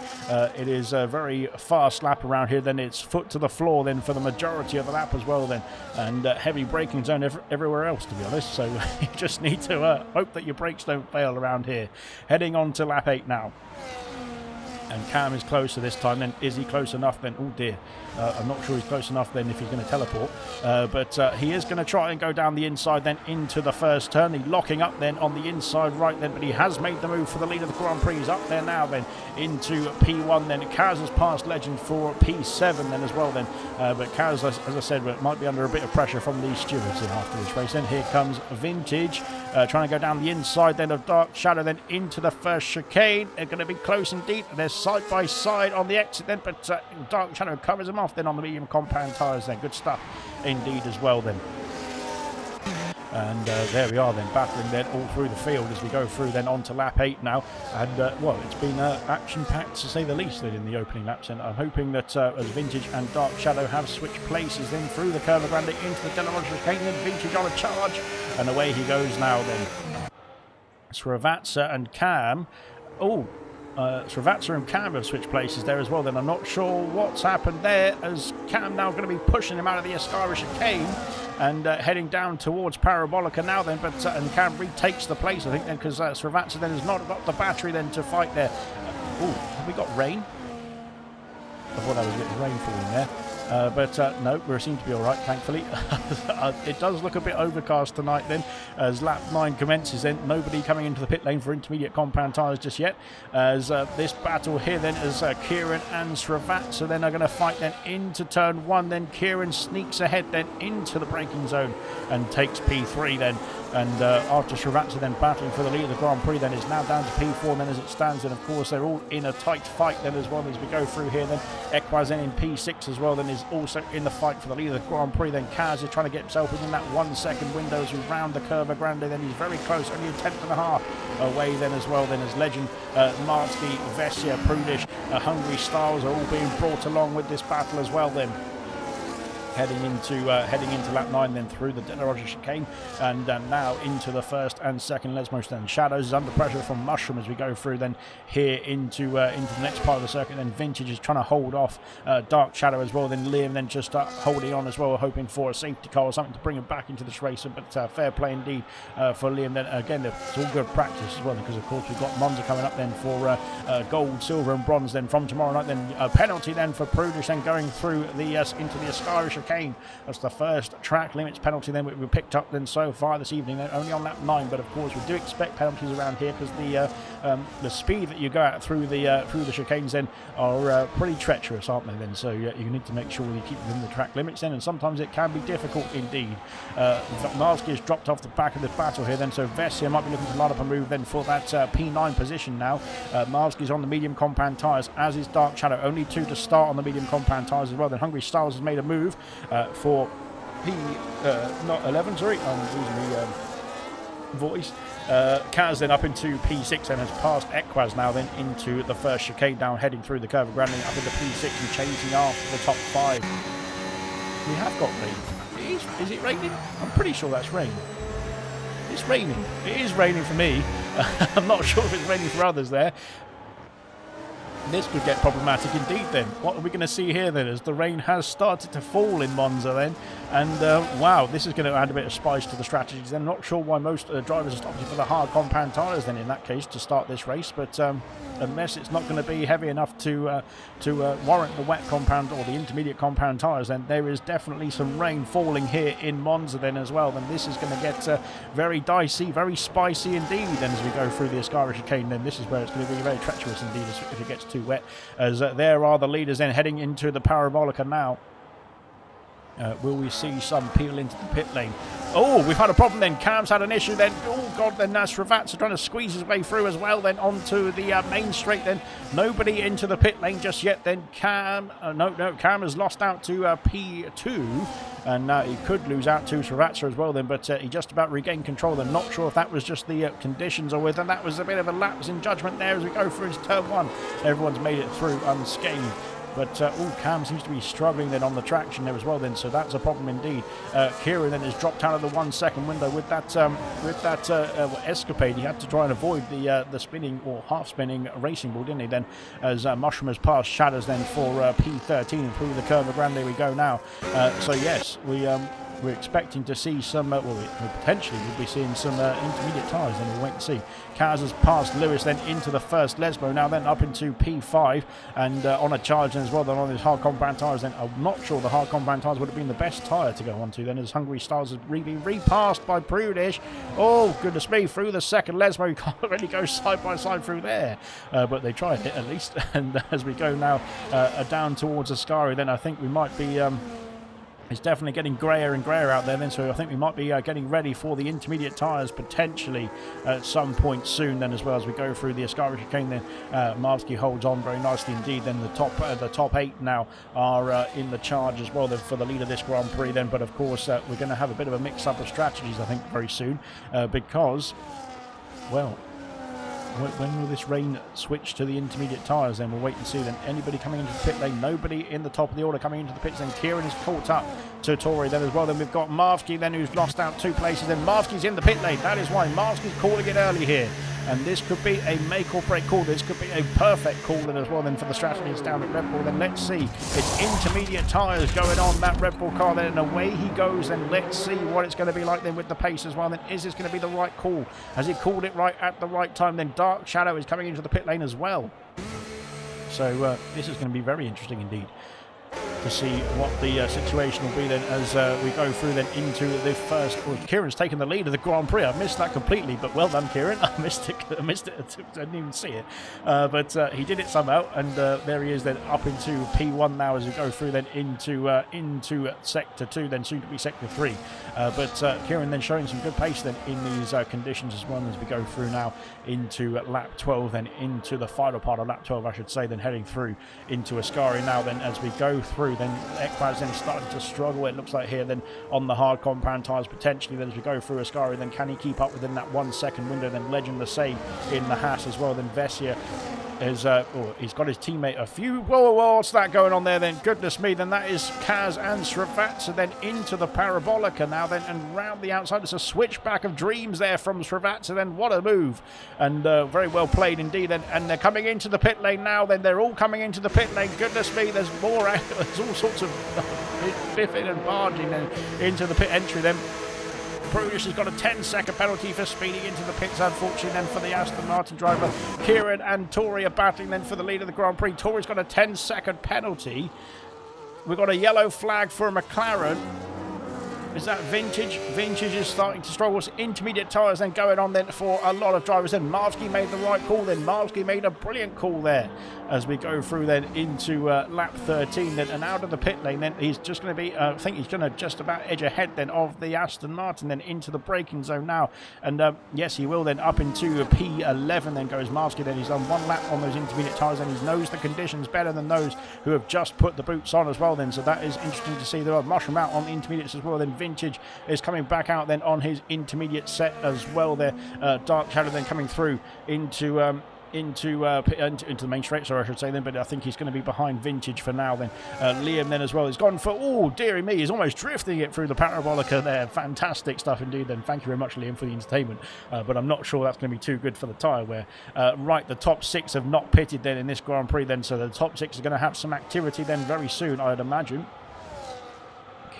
It is a very fast lap around here then. It's foot to the floor then for the majority of the lap as well then, and heavy braking zone everywhere else, to be honest. So you just need to hope that your brakes don't fail around here. Heading on to lap 8 now. And Cam is closer this time. Then is he close enough then? Oh dear, I'm not sure he's close enough then if he's going to teleport, but he is going to try and go down the inside then into the first turn. He's locking up then on the inside right then, but he has made the move for the lead of the Grand Prix. He's up there now then into P1 then. Kaz has passed Legend for P7 then as well then, but Kaz, as I said, might be under a bit of pressure from these stewards in after this race. Then here comes Vintage trying to go down the inside then of Dark Shadow then into the first chicane. They're going to be close indeed. They're side by side on the exit then, but Dark Shadow covers him off then on the medium compound tyres then. Good stuff indeed as well then. And there we are then, battling then all through the field as we go through then onto lap 8 now. And well, it's been action-packed to say the least then in the opening laps, and I'm hoping that as Vintage and Dark Shadow have switched places then through the Curva Grande into the Della Roger chicane, then Vintage on a charge, and away he goes now then. Srivatsa and Cam, Srivatsa and Cam have switched places there as well then. I'm not sure what's happened there, as Cam now going to be pushing him out of the Ascari chicane and heading down towards Parabolica now then, but and Cam retakes the place, I think, then, because Srivatsa then has not got the battery then to fight there. Have we got rain? I thought I was getting rain falling there. But no, we seem to be all right, thankfully. It does look a bit overcast tonight then, as lap 9 commences then. Nobody coming into the pit lane for intermediate compound tyres just yet, as this battle here then as Kieran and Srivatsa then are going to fight then into turn 1. Then Kieran sneaks ahead then into the braking zone and takes P3 then. And after Srivatsa then battling for the lead of the Grand Prix then is now down to P4 then as it stands. And of course they're all in a tight fight then as well as we go through here then. Equaz then in P6 as well then is also in the fight for the lead of the Grand Prix. Then Kaz is trying to get himself within that 1 second window as we round the Curva Grande. Then he's very close, only a tenth and a half away then as well. Then as Legend, Marsky, Vessia, Prudish, Hungry Stars are all being brought along with this battle as well then. Heading into lap 9 then through the Delaroger chicane and now into the first and second Lesmo stand. Shadows is under pressure from Mushroom as we go through then here into the next part of the circuit. Then Vintage is trying to hold off Dark Shadow as well. Then Liam then just holding on as well, hoping for a safety car or something to bring him back into this race. But fair play indeed for Liam. Then again, it's all good practice as well because of course we've got Monza coming up then for gold, silver and bronze then from tomorrow night. Then a penalty then for Prudish then going through the into the Ascari chicane. That's the first track limits penalty then we picked up then so far this evening, then only on lap 9. But of course we do expect penalties around here because the speed that you go at through the chicanes then are pretty treacherous, aren't they then? So you need to make sure you keep within the track limits then, and sometimes it can be difficult indeed. Marsky has dropped off the back of this battle here then, so Vessia might be looking to line up a move then for that P9 position now. Marsky's on the medium compound tyres, as is Dark Shadow, only 2 to start on the medium compound tyres as well. Then Hungry Styles has made a move for not 11, sorry, I'm losing the voice. Kaz then up into P6 and has passed Equaz now then into the first chicane, now heading through the Curva Grande up into P6 and chasing after the top 5. We have got rain. Is it raining? I'm pretty sure that's rain. It's raining. It is raining for me. I'm not sure if it's raining for others there. This could get problematic indeed then. What are we going to see here then as the rain has started to fall in Monza then? And wow, this is going to add a bit of spice to the strategies then. Not sure why most drivers are opting for the hard compound tyres then in that case to start this race, but unless it's not going to be heavy enough to warrant the wet compound or the intermediate compound tyres, then there is definitely some rain falling here in Monza then as well. Then this is going to get very dicey, very spicy indeed then as we go through the Ascari chicane. Then this is where it's going to be very treacherous indeed if it gets too wet, as there are the leaders then heading into the Parabolica now. Will we see some peel into the pit lane? Oh, we've had a problem then. Cam's had an issue then. Oh, God, then Srivatsa trying to squeeze his way through as well then onto the main straight then. Nobody into the pit lane just yet then. Cam, Cam has lost out to P2. And he could lose out to Srivatsa as well then, but he just about regained control. I'm not sure if that was just the conditions or whether that was a bit of a lapse in judgment there as we go through into turn 1. Everyone's made it through unscathed. But Cam seems to be struggling then on the traction there as well then, so that's a problem indeed. Kieran then has dropped out of the 1 second window with that escapade. He had to try and avoid the spinning or half spinning racing ball, didn't he? Then as Mushroom has passed Shadows then for P13 and through the Curva Grande we go now. So yes, we're expecting to see some, we potentially will be seeing some intermediate tyres, then we'll wait and see. Kaz has passed Lewis then into the first Lesmo, now then up into P5 and on a charge then as well then on his hard compound tyres then. I'm not sure the hard compound tyres would have been the best tyre to go onto then, as Hungry Stars has been repassed by Prudish. Oh goodness me, through the second Lesmo, you can't really go side by side through there, but they tried it at least. And as we go now down towards Ascari, then I think we might be it's definitely getting greyer and greyer out there then, so I think we might be getting ready for the intermediate tyres potentially at some point soon then as well as we go through the Ascari chicane then. Marsky holds on very nicely indeed then. The top 8 now are in the charge as well then for the lead of this Grand Prix then, but of course we're going to have a bit of a mix-up of strategies I think very soon because, well, when will this rain switch to the intermediate tyres then? We'll wait and see then. Anybody coming into the pit lane? Nobody in the top of the order coming into the pits then. Kieran is caught up to Tori then as well. Then we've got Marsky then who's lost out 2 places. Then Marsky's in the pit lane. That is why Marsky's calling it early here. And this could be a make or break call. This could be a perfect call then as well then for the strategies down at Red Bull. Then let's see. It's intermediate tyres going on that Red Bull car then, and away he goes. Then let's see what it's going to be like then with the pace as well. Then is this going to be the right call? Has he called it right at the right time? Then Dark Shadow is coming into the pit lane as well. So this is going to be very interesting indeed. to see what the situation will be then as we go through then into the first. Well, Kieran's taken the lead of the Grand Prix. I missed that completely, but well done, Kieran. I missed it. I didn't even see it, but he did it somehow, and there he is then up into P1 now as we go through then into Sector 2, then soon to be Sector 3. But Kieran then showing some good pace then in these conditions as well as we go through now into lap 12, then into the final part of lap 12, I should say, then heading through into Ascari now. Then as we go through, then Ekbaz then starting to struggle. It looks like here then on the hard compound tyres potentially. Then as we go through Ascari, then can he keep up within that 1 second window? Then Legend the same in the Haas as well. Then Vessia is he's got his teammate a few. Whoa, what's that going on there then? Goodness me, then that is Kaz and Srivatsa then into the Parabolica now then, and round the outside. It's a switchback of dreams there from Srivatsa then. What a move, and very well played indeed then. And they're coming into the pit lane now then. They're all coming into the pit lane. Goodness me, there's more. There's all sorts of biffing and barging then into the pit entry then. Bruce has got a 10-second penalty for speeding into the pits, unfortunately, then for the Aston Martin driver. Kieran and Tori are battling then for the lead of the Grand Prix. Tori's got a 10-second penalty. We've got a yellow flag for a McLaren. Is that Vintage? Vintage is starting to struggle. Intermediate tyres then going on then for a lot of drivers. Then Marsky made the right call then. Marsky made a brilliant call there as we go through then into lap 13 then, and out of the pit lane then. He's just going to be, I think he's going to just about edge ahead then of the Aston Martin then into the braking zone now. And yes, he will then up into P11 then goes Marsky. Then he's done one lap on those intermediate tyres and he knows the conditions better than those who have just put the boots on as well then. So that is interesting to see. There are mushroom out on the intermediates as well then. Vintage is coming back out then on his intermediate set as well there. Dark Shadow then coming through into the main straight, sorry I should say then, but I think he's going to be behind Vintage for now then. Liam then as well is gone for, oh dearie me, he's almost drifting it through the Parabolica there. Fantastic stuff indeed then. Thank you very much, Liam, for the entertainment, but I'm not sure that's going to be too good for the tyre wear. Right, the top six have not pitted then in this Grand Prix then, so the top six are going to have some activity then very soon, I'd imagine.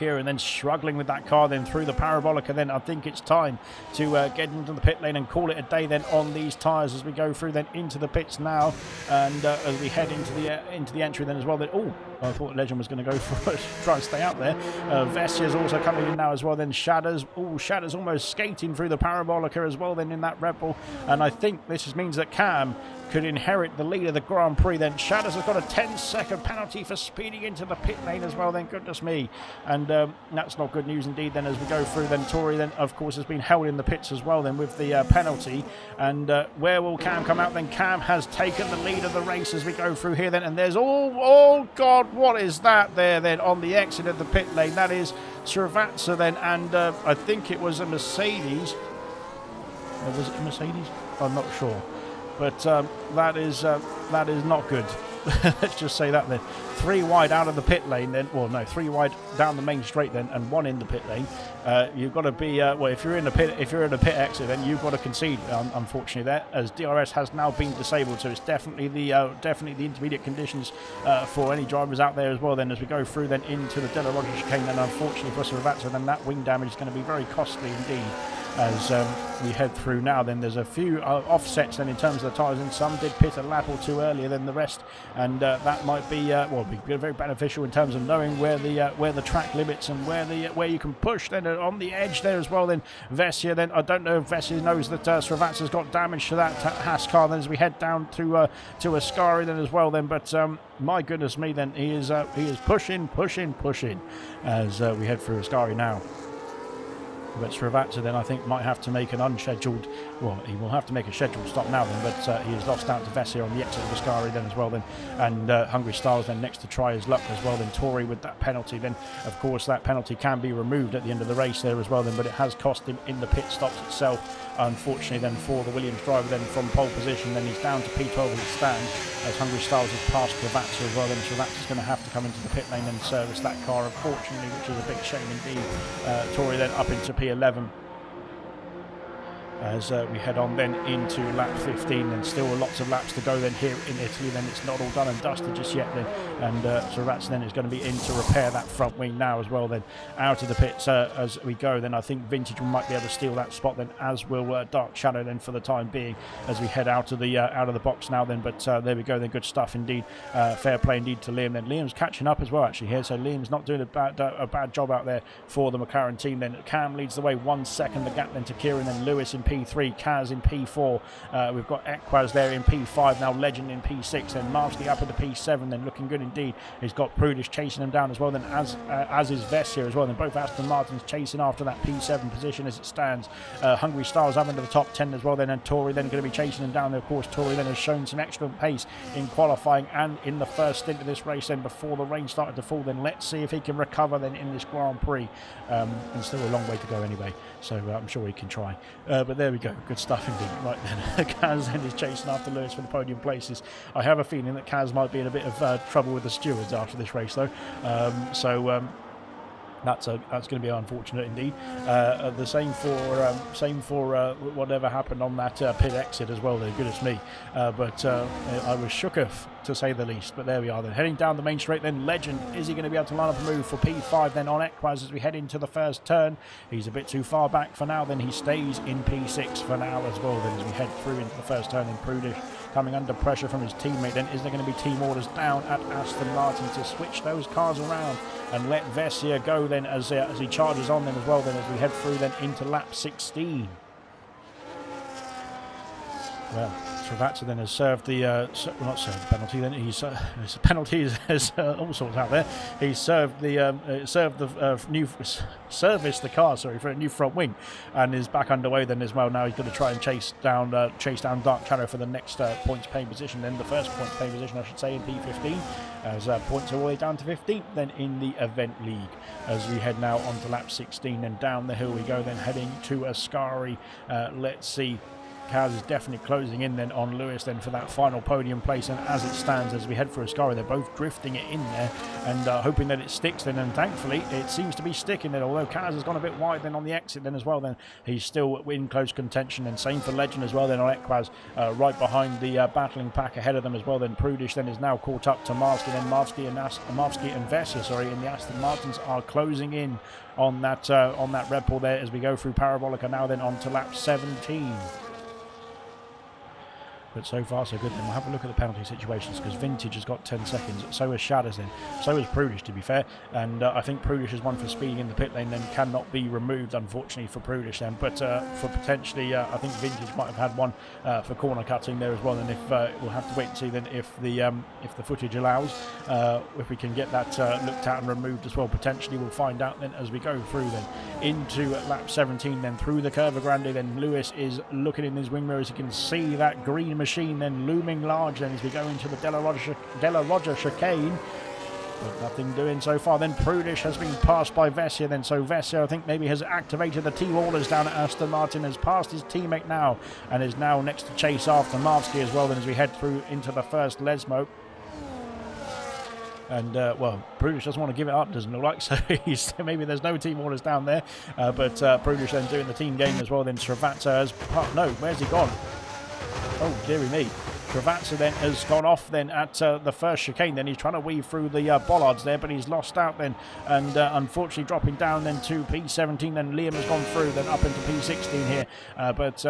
And then struggling with that car then through the Parabolica. Then I think it's time to get into the pit lane and call it a day then on these tyres as we go through then into the pits now, and as we head into the entry then as well. Then I thought Legend was going to go for it, try and stay out there. Vessia's also coming in now as well. Then Shadows almost skating through the Parabolica as well then in that Red Bull, and I think this just means that Cam could inherit the lead of the Grand Prix then. Shadows has got a 10-second penalty for speeding into the pit lane as well then. Goodness me, and that's not good news indeed then as we go through then. Tori then of course has been held in the pits as well then with the penalty, and where will Cam come out then? Cam has taken the lead of the race as we go through here then, and there's oh god, what is that there then on the exit of the pit lane? That is Srivatsa then, and I think it was a Mercedes. Was it a Mercedes? I'm not sure. But that is not good. Let's just say that then. 3 wide out of the pit lane then. Well, no, 3 wide down the main straight then, and 1 in the pit lane. You've got to be well. If you're in a pit exit, then you've got to concede. Unfortunately, there as DRS has now been disabled, so it's definitely the intermediate conditions for any drivers out there as well. Then as we go through then into the Della Roger chicane, and unfortunately for Srivatsa, then that wing damage is going to be very costly indeed. As we head through now, then there's a few offsets then in terms of the tyres, and some did pit a lap or two earlier than the rest, and that might be be very beneficial in terms of knowing where the track limits and where you can push then on the edge there as well. Then Vessia, then I don't know if Vessia knows that Srivatsa's got damage to that Haas car then as we head down to Ascari then as well then, but my goodness me, then he is pushing as we head through Ascari now. But Srivatsa then I think might have to make an unscheduled, well, he will have to make a scheduled stop now then, but he has lost out to Vessia on the exit of Ascari then as well then, and Hungry Styles then next to try his luck as well then. Tori with that penalty then, of course that penalty can be removed at the end of the race there as well then, but it has cost him in the pit stops itself, unfortunately then for the Williams driver then from pole position. Then he's down to P12 as it stands, as Hungry Styles has passed Srivatsa as well. Then Srivatsa's going to have to come into the pit lane and service that car, unfortunately, which is a big shame indeed. Tori then up into P11. as we head on then into lap 15, and still lots of laps to go then here in Italy. Then it's not all done and dusted just yet then, and Servatza then is going to be in to repair that front wing now as well then out of the pits as we go. Then I think Vintage might be able to steal that spot then, as will Dark Shadow then for the time being, as we head out of the box now then. But there we go then, good stuff indeed. Fair play indeed to Liam then. Liam's catching up as well actually here, so Liam's not doing a bad job out there for the McLaren team then. Cam leads the way 1 second, the gap then to Kieran, then Lewis in P3, Kaz in P4, we've got Equaz there in P5, now Legend in P6, then Marsky up into P7 then, looking good indeed. He's got Prudish chasing him down as well then, as is Vess here as well then. Both Aston Martins chasing after that P7 position as it stands. Hungry Styles up into the top 10 as well then, and Tory then going to be chasing him down there. Of course, Tory then has shown some excellent pace in qualifying and in the first stint of this race then, before the rain started to fall. Then let's see if he can recover then in this Grand Prix, and still a long way to go anyway, so I'm sure he can try, but there we go, good stuff indeed. Right then, Kaz then is chasing after Lewis for the podium places. I have a feeling that Kaz might be in a bit of trouble with the stewards after this race though, that's going to be unfortunate indeed. The same for whatever happened on that pit exit as well there, goodness me. But I was shooketh to say the least. But there we are then, heading down the main straight then. Legend, is he going to be able to line up a move for P5 then on Equaz as we head into the first turn? He's a bit too far back for now then, he stays in P6 for now as well then, as we head through into the first turn. In Prudish coming under pressure from his teammate then. Is there going to be team orders down at Aston Martin to switch those cars around and let Vessier go then, as he charges on then as well then, as we head through then into lap 16. Well, Servatza then has served the not served the penalty. Then he's penalties has all sorts out there. He's served the serviced the car, sorry, for a new front wing, and is back underway then as well. Now he's going to try and chase down Dark Shadow for the next points paying position. Then the first points paying position, I should say, in P15, as points are all the way down to 15th. Then in the event league, as we head now on to lap 16, and down the hill we go. Then heading to Ascari. Let's see. Kaz is definitely closing in then on Lewis then for that final podium place, and as it stands, as we head for Ascari, they're both drifting it in there and hoping that it sticks then, and thankfully it seems to be sticking then, although Kaz has gone a bit wide then on the exit then as well. Then he's still in close contention, and same for Legend as well then on Equaz, right behind the battling pack ahead of them as well. Then Prudish then is now caught up to Marsky, then Marsky and Vessia, sorry, in the Aston Martins are closing in on that Red Bull there as we go through Parabolica now then on to lap 17. But so far so good then. We'll have a look at the penalty situations, because Vintage has got 10 seconds, so has Shadows then, so is Prudish to be fair, and I think Prudish is one for speeding in the pit lane then, cannot be removed unfortunately for Prudish then, but for potentially I think Vintage might have had one for corner cutting there as well. And if we'll have to wait and see then if the footage allows, if we can get that looked at and removed as well. Potentially we'll find out then as we go through then into lap 17 then, through the Curva Grande. Then Lewis is looking in his wing mirrors, he can see that green machine then looming large then as we go into the Della Roger chicane, but nothing doing so far. Then Prudish has been passed by Vessia then, so Vessia I think maybe has activated the team orders down at Aston Martin, has passed his teammate now and is now next to chase after Marsky as well then, as we head through into the first Lesmo. And well, Prudish doesn't want to give it up, doesn't look like, so maybe there's no team orders down there, but Prudish then doing the team game as well. Then Servatza has no, where's he gone? Oh, dearie me. Servatza then has gone off then at the first chicane. Then he's trying to weave through the bollards there, but he's lost out then, and unfortunately dropping down then to P17. Then Liam has gone through then up into P16 here, but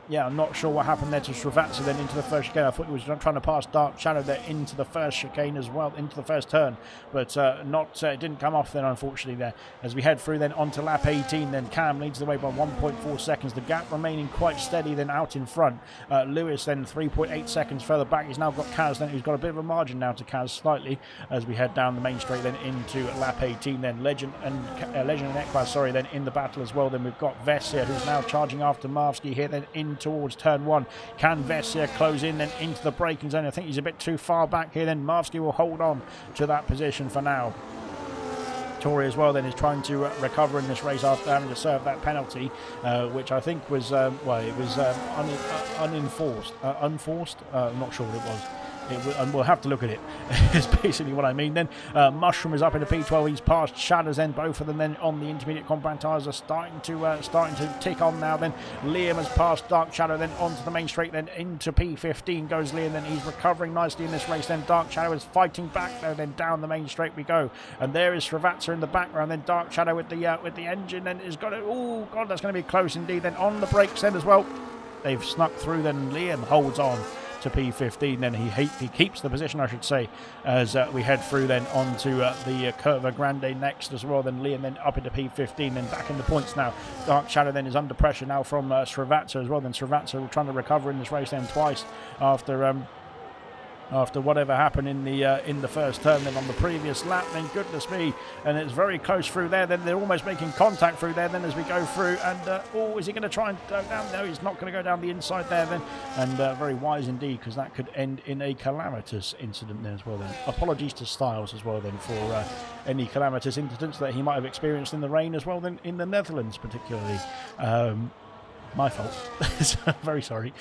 yeah, I'm not sure what happened there to Servatza then into the first chicane. I thought he was trying to pass Dark Shadow there into the first chicane as well, into the first turn, but it didn't come off then unfortunately there. As we head through then onto lap 18, then Cam leads the way by 1.4 seconds, the gap remaining quite steady then out in front. Lewis then 3.8 seconds further back. He's now got Kaz then, who's got a bit of a margin now to Kaz slightly, as we head down the main straight then into lap 18. Then Legend and Equaz, sorry, then in the battle as well. Then we've got Vessia, who's now charging after Marsky here then in towards turn 1. Can Vessia close in then into the braking zone? I think he's a bit too far back here then. Marsky will hold on to that position for now. Tory as well then is trying to recover in this race after having to serve that penalty, which I think was unenforced, unforced. I'm not sure what it was. and we'll have to look at it. Is basically what I mean. Then Mushroom is up into P12. He's past Shadows. Then both of them then on the intermediate compound tyres are starting to tick on now. Then Liam has passed Dark Shadow. Then onto the main straight. Then into P15 goes Liam. Then he's recovering nicely in this race. Then Dark Shadow is fighting back though. Then down the main straight we go. And there is Srivatsa in the background. Then Dark Shadow with the engine. Then has got it. Oh God, that's going to be close indeed. Then on the brakes then as well. They've snuck through. Then Liam holds on to P15, then he keeps the position, I should say, as we head through then onto the Curva Grande next as well. Then Liam then up into P15, then back in the points now. Dark Shadow then is under pressure now from Srivatsa as well. Then Srivatsa trying to recover in this race then twice after whatever happened in the first turn then on the previous lap. Then goodness me, and it's very close through there. Then they're almost making contact through there then as we go through. And is he going to try and go down? No, he's not going to go down the inside there then. And very wise indeed, because that could end in a calamitous incident there as well then. Apologies to Styles as well then for any calamitous incidents that he might have experienced in the rain as well then in the Netherlands particularly. My fault. Very sorry.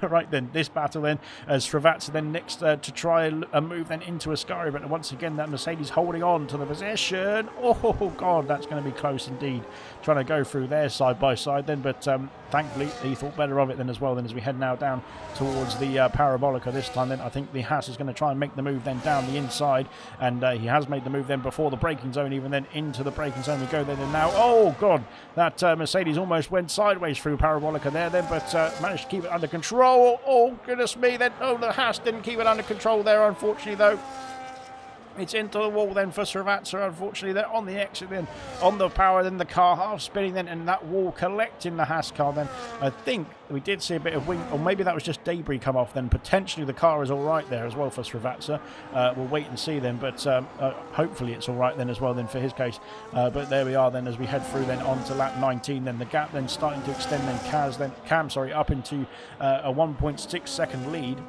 Right then, this battle then, as Srivatsa then next to try a move then into Ascari, but once again that Mercedes holding on to the position. Oh God, that's going to be close indeed. Trying to go through there side by side then, but thankfully he thought better of it then as well. Then as we head now down towards the Parabolica this time, then I think the Haas is going to try and make the move then down the inside, and he has made the move then before the braking zone, even then into the braking zone we go then. And now, oh God, that Mercedes almost went sideways through Parabolica there then, but managed to keep it under control. Oh goodness me, then the Haas didn't keep it under control there, unfortunately though. It's into the wall then for Srivatsa, unfortunately. They're on the exit then, on the power, then the car half spinning then, and that wall collecting the Haas car then. I think we did see a bit of wing, or maybe that was just debris come off then. Potentially the car is all right there as well for Srivatsa. We'll wait and see then, but hopefully it's all right then as well then for his case. But there we are then as we head through then onto lap 19 then. The gap then starting to extend then, Cam up into a 1.6 second lead.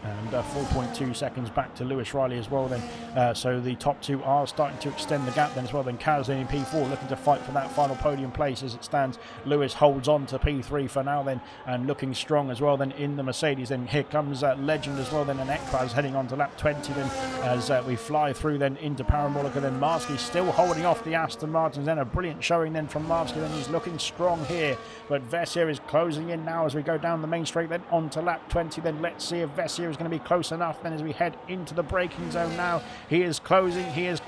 And 4.2 seconds back to Lewis Riley as well then. So the top two are starting to extend the gap then as well. Then Kaz in P4 looking to fight for that final podium place as it stands. Lewis holds on to P3 for now then, and looking strong as well then in the Mercedes. Then here comes Legend as well then, and Ekraz heading on to lap 20 then as we fly through then into Parabolica. Then Marsky still holding off the Aston Martins. Then a brilliant showing then from Marsky. Then he's looking strong here, but Vessier is closing in now as we go down the main straight then onto lap 20. Then let's see if Vessier is going to be close enough then as we head into the braking zone now. He is closing, he is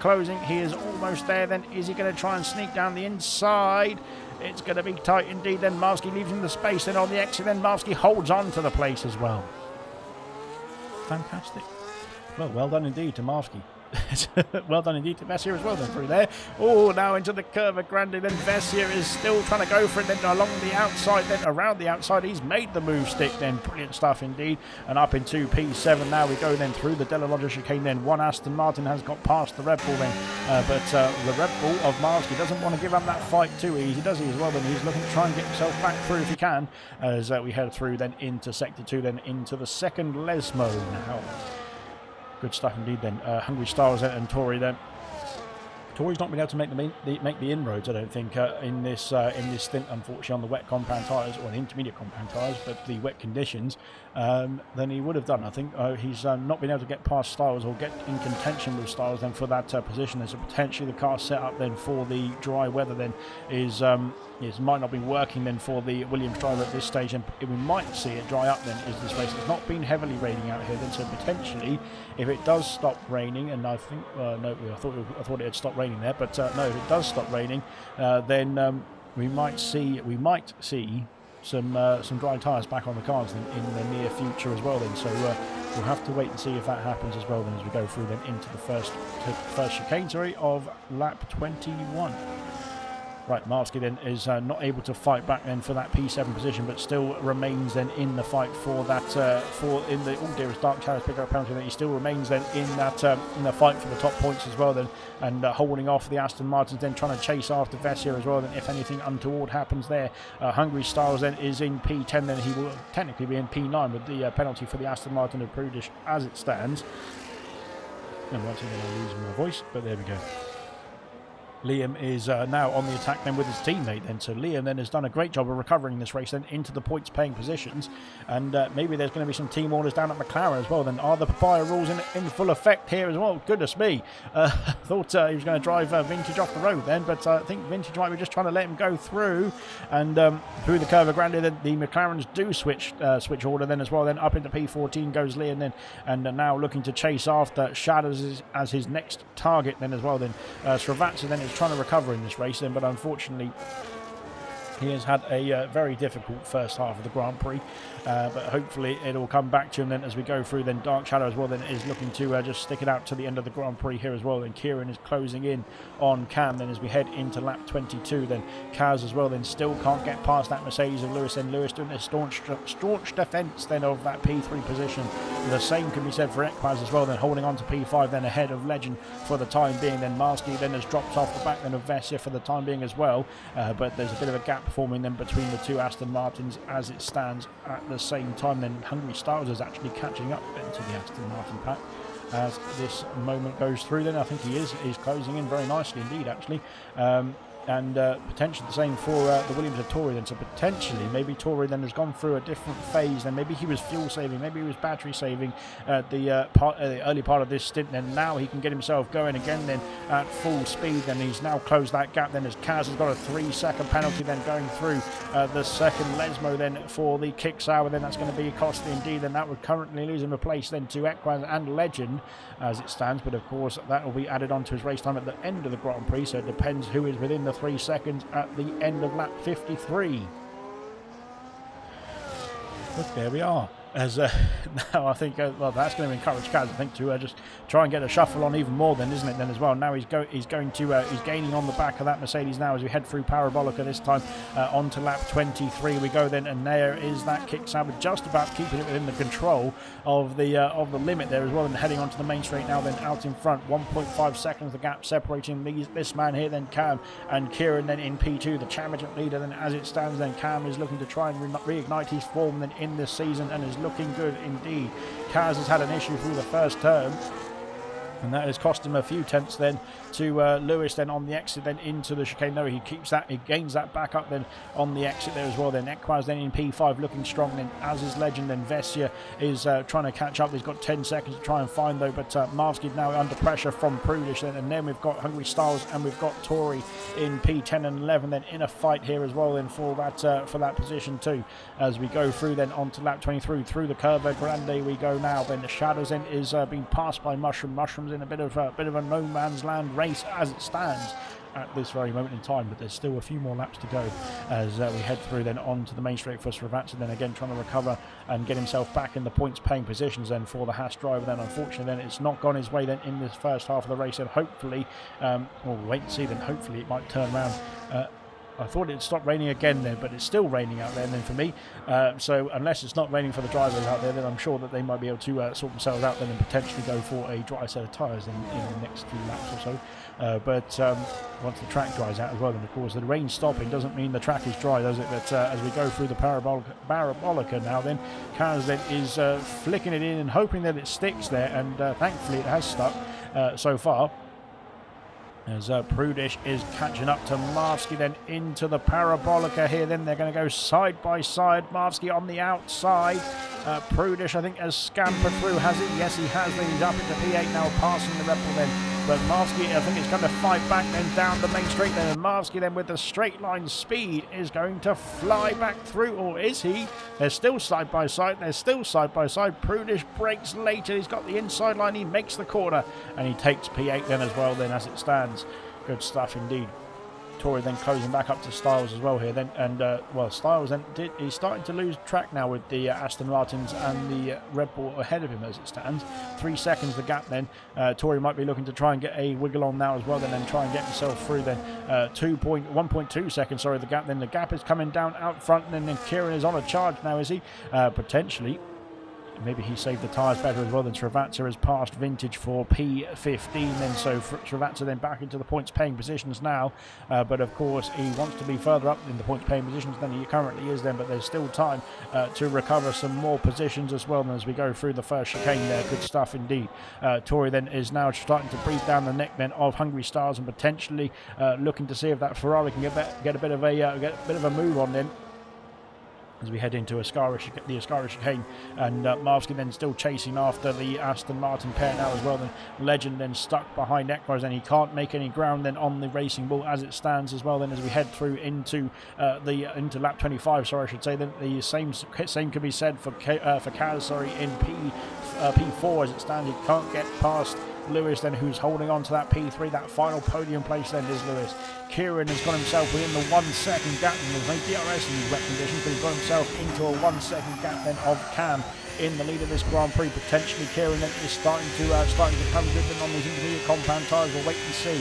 almost there then. Is he going to try and sneak down the inside? It's going to be tight indeed then. Marsky leaves him the space then on the exit. Then Marsky holds on to the place as well. Fantastic. Well done indeed to Marsky. Well done indeed to Vessier as well then through there. Oh, now into the Curva Grande. Then Vessier is still trying to go for it then along the outside, then around the outside. He's made the move stick then. Brilliant stuff indeed. And up into P7 now we go then through the Della Loggia chicane then. One Aston Martin has got past the Red Bull then, but the Red Bull of Marsky doesn't want to give up that fight too easy, does he as well? Then he's looking to try and get himself back through if he can, as we head through then into Sector 2 then into the second Lesmo now. Good stuff indeed then. Hungry Stars and Tory then. Tory's not been able to make the inroads, I don't think, in this stint, unfortunately, on the wet compound tyres, or the intermediate compound tyres, but the wet conditions, than he would have done. I think he's not been able to get past Styles or get in contention with Styles then for that position. There's potentially the car set up then for the dry weather then is might not be working then for the Williams driver at this stage, and we might see it dry up then is this race. It's not been heavily raining out here then, so potentially if it does stop raining, and I think no, I thought it had stopped raining there, but no, if it does stop raining, then we might see some dry tyres back on the cars in the near future as well then. So we'll have to wait and see if that happens as well then as we go through then into the first chicane of lap 21. Right, Marsky then is not able to fight back then for that P7 position, but still remains then in the fight for that. Dearest Dark Shadows pick up a penalty. That he still remains then in that in the fight for the top points as well then, and holding off the Aston Martins, then trying to chase after Vessier as well. Then if anything untoward happens there, Hungry Styles then is in P10. Then he will technically be in P9 with the penalty for the Aston Martin of Prudish as it stands. And once again I'm losing my voice, but there we go. Liam is now on the attack then with his teammate then. So Liam then has done a great job of recovering this race then into the points paying positions. And maybe there's going to be some team orders down at McLaren as well. Then are the papaya rules in full effect here as well? Goodness me. Thought he was going to drive Vintage off the road then, but I think Vintage might be just trying to let him go through. And through the Curva Grande, then the McLarens do switch order then as well. Then up into P14 goes Liam then, and now looking to chase after Shadows as his next target then as well. Then Srivatsa then is trying to recover in this race then, but unfortunately he has had a very difficult first half of the Grand Prix, but hopefully it'll come back to him then as we go through. Then Dark Shadow as well then is looking to just stick it out to the end of the Grand Prix here as well. Then Kieran is closing in on Cam then as we head into lap 22. Then Kaz as well then still can't get past that Mercedes of Lewis. Then Lewis doing a staunch defence then of that P3 position. The same can be said for Equaz as well, then holding on to P5 then ahead of Legend for the time being. Then Marsky then has dropped off the back then of Vessia for the time being as well, but there's a bit of a gap forming then between the two Aston Martins as it stands at the same time. Then Hungry Styles is actually catching up then to the Aston Martin pack as this moment goes through. Then I think he's closing in very nicely indeed actually. And potentially the same for the Williams of Tory then. So potentially maybe Tory then has gone through a different phase. Then maybe he was fuel saving, maybe he was battery saving at the early part of this stint. Then now he can get himself going again then at full speed. Then he's now closed that gap then as Kaz has got a 3-second penalty then going through the second Lesmo then for the kick sour. Then that's going to be costly indeed. Then that would currently lose him a place then to Equaz and Legend as it stands. But of course that will be added on to his race time at the end of the Grand Prix. So it depends who is within the 3 seconds at the end of lap 53. But there we are. As now I think well that's going to encourage Kaz I think to just try and get a shuffle on even more then, isn't it then as well. Now he's gaining on the back of that Mercedes now as we head through Parabolica this time onto lap 23 we go then, and there is that kick sour just about keeping it within the control of the limit there as well, and heading onto the main straight now then out in front. 1.5 seconds the gap separating this man here then Cam and Kieran then in P2 the championship leader. Then as it stands then Cam is looking to try and reignite his form then in this season and is looking good indeed. Kaz has had an issue through the first turn, and that has cost him a few tenths then to Lewis then on the exit then into the chicane. No, he gains that back up then on the exit there as well. Then Equaz then in P5 looking strong then as is Legend. Then Vessia is trying to catch up. He's got 10 seconds to try and find though, but Marsky now under pressure from Prudish then, and then we've got Hungry Styles and we've got Tory in P10 and 11 then in a fight here as well then for that position too as we go through then onto lap 23 through the Curva Grande we go now. Then the Shadows then is being passed by Mushrooms in a bit of a no man's land race as it stands at this very moment in time, but there's still a few more laps to go as we head through then onto the main straight for Srivatsa, then again trying to recover and get himself back in the points paying positions then for the Haas driver. Then unfortunately then it's not gone his way then in this first half of the race, and hopefully we'll wait and see then, hopefully it might turn around. I thought it'd stop raining again then, but it's still raining out there then for me. So unless it's not raining for the drivers out there, then I'm sure that they might be able to sort themselves out then and potentially go for a dry set of tyres in the next few laps or so. But once the track dries out as well, then of course the rain stopping doesn't mean the track is dry, does it? But as we go through the Parabolica now then, Kaz then is flicking it in and hoping that it sticks there, and thankfully it has stuck so far. As Prudish is catching up to Marsky then into the Parabolica here. Then they're going to go side by side. Marsky on the outside. Prudish I think has scampered through, has he? Yes he has. Then he's up into P8 now, passing the Red Bull then. But Marsky I think is going to fight back then down the main straight then. And Marsky then with the straight line speed is going to fly back through, or is he? They're still side by side. Prudish brakes later. He's got the inside line. He makes the corner and he takes P8 then as well then as it stands. Good stuff indeed. Tory then closing back up to Styles as well here then, and well Styles then he's starting to lose track now with the Aston Martins and the Red Bull ahead of him as it stands. 3 seconds the gap then. Tory might be looking to try and get a wiggle on now as well then, and try and get himself through then. 1.2 seconds sorry the gap. Then the gap is coming down out front, and then Kieran is on a charge now, is he? Potentially maybe he saved the tyres better as well. Then Srivatsa has passed Vintage for P15 then, so Srivatsa then back into the points paying positions now, but of course he wants to be further up in the points paying positions than he currently is then, but there's still time to recover some more positions as well. And as we go through the first chicane there, good stuff indeed. Tori then is now starting to breathe down the neck then of Hungry Stars, and potentially looking to see if that Ferrari can get a bit of a move on then, as we head into the Ascara chicane, and Marsky then still chasing after the Aston Martin pair now as well. Then Legend then stuck behind Equaz, and he can't make any ground then on the racing ball as it stands as well. Then as we head through into lap 25, sorry I should say, then the same can be said for Kaz, sorry, in P4 as it stands. He can't get past Lewis then, who's holding on to that P3. That final podium place then is Lewis. Kieran has got himself within the 1 second gap, and there's no DRS in these wet conditions, but he's got himself into a 1 second gap then of Cam in the lead of this Grand Prix. Potentially Kieran then is starting to come good then on these intermediate compound tyres. We'll wait and see.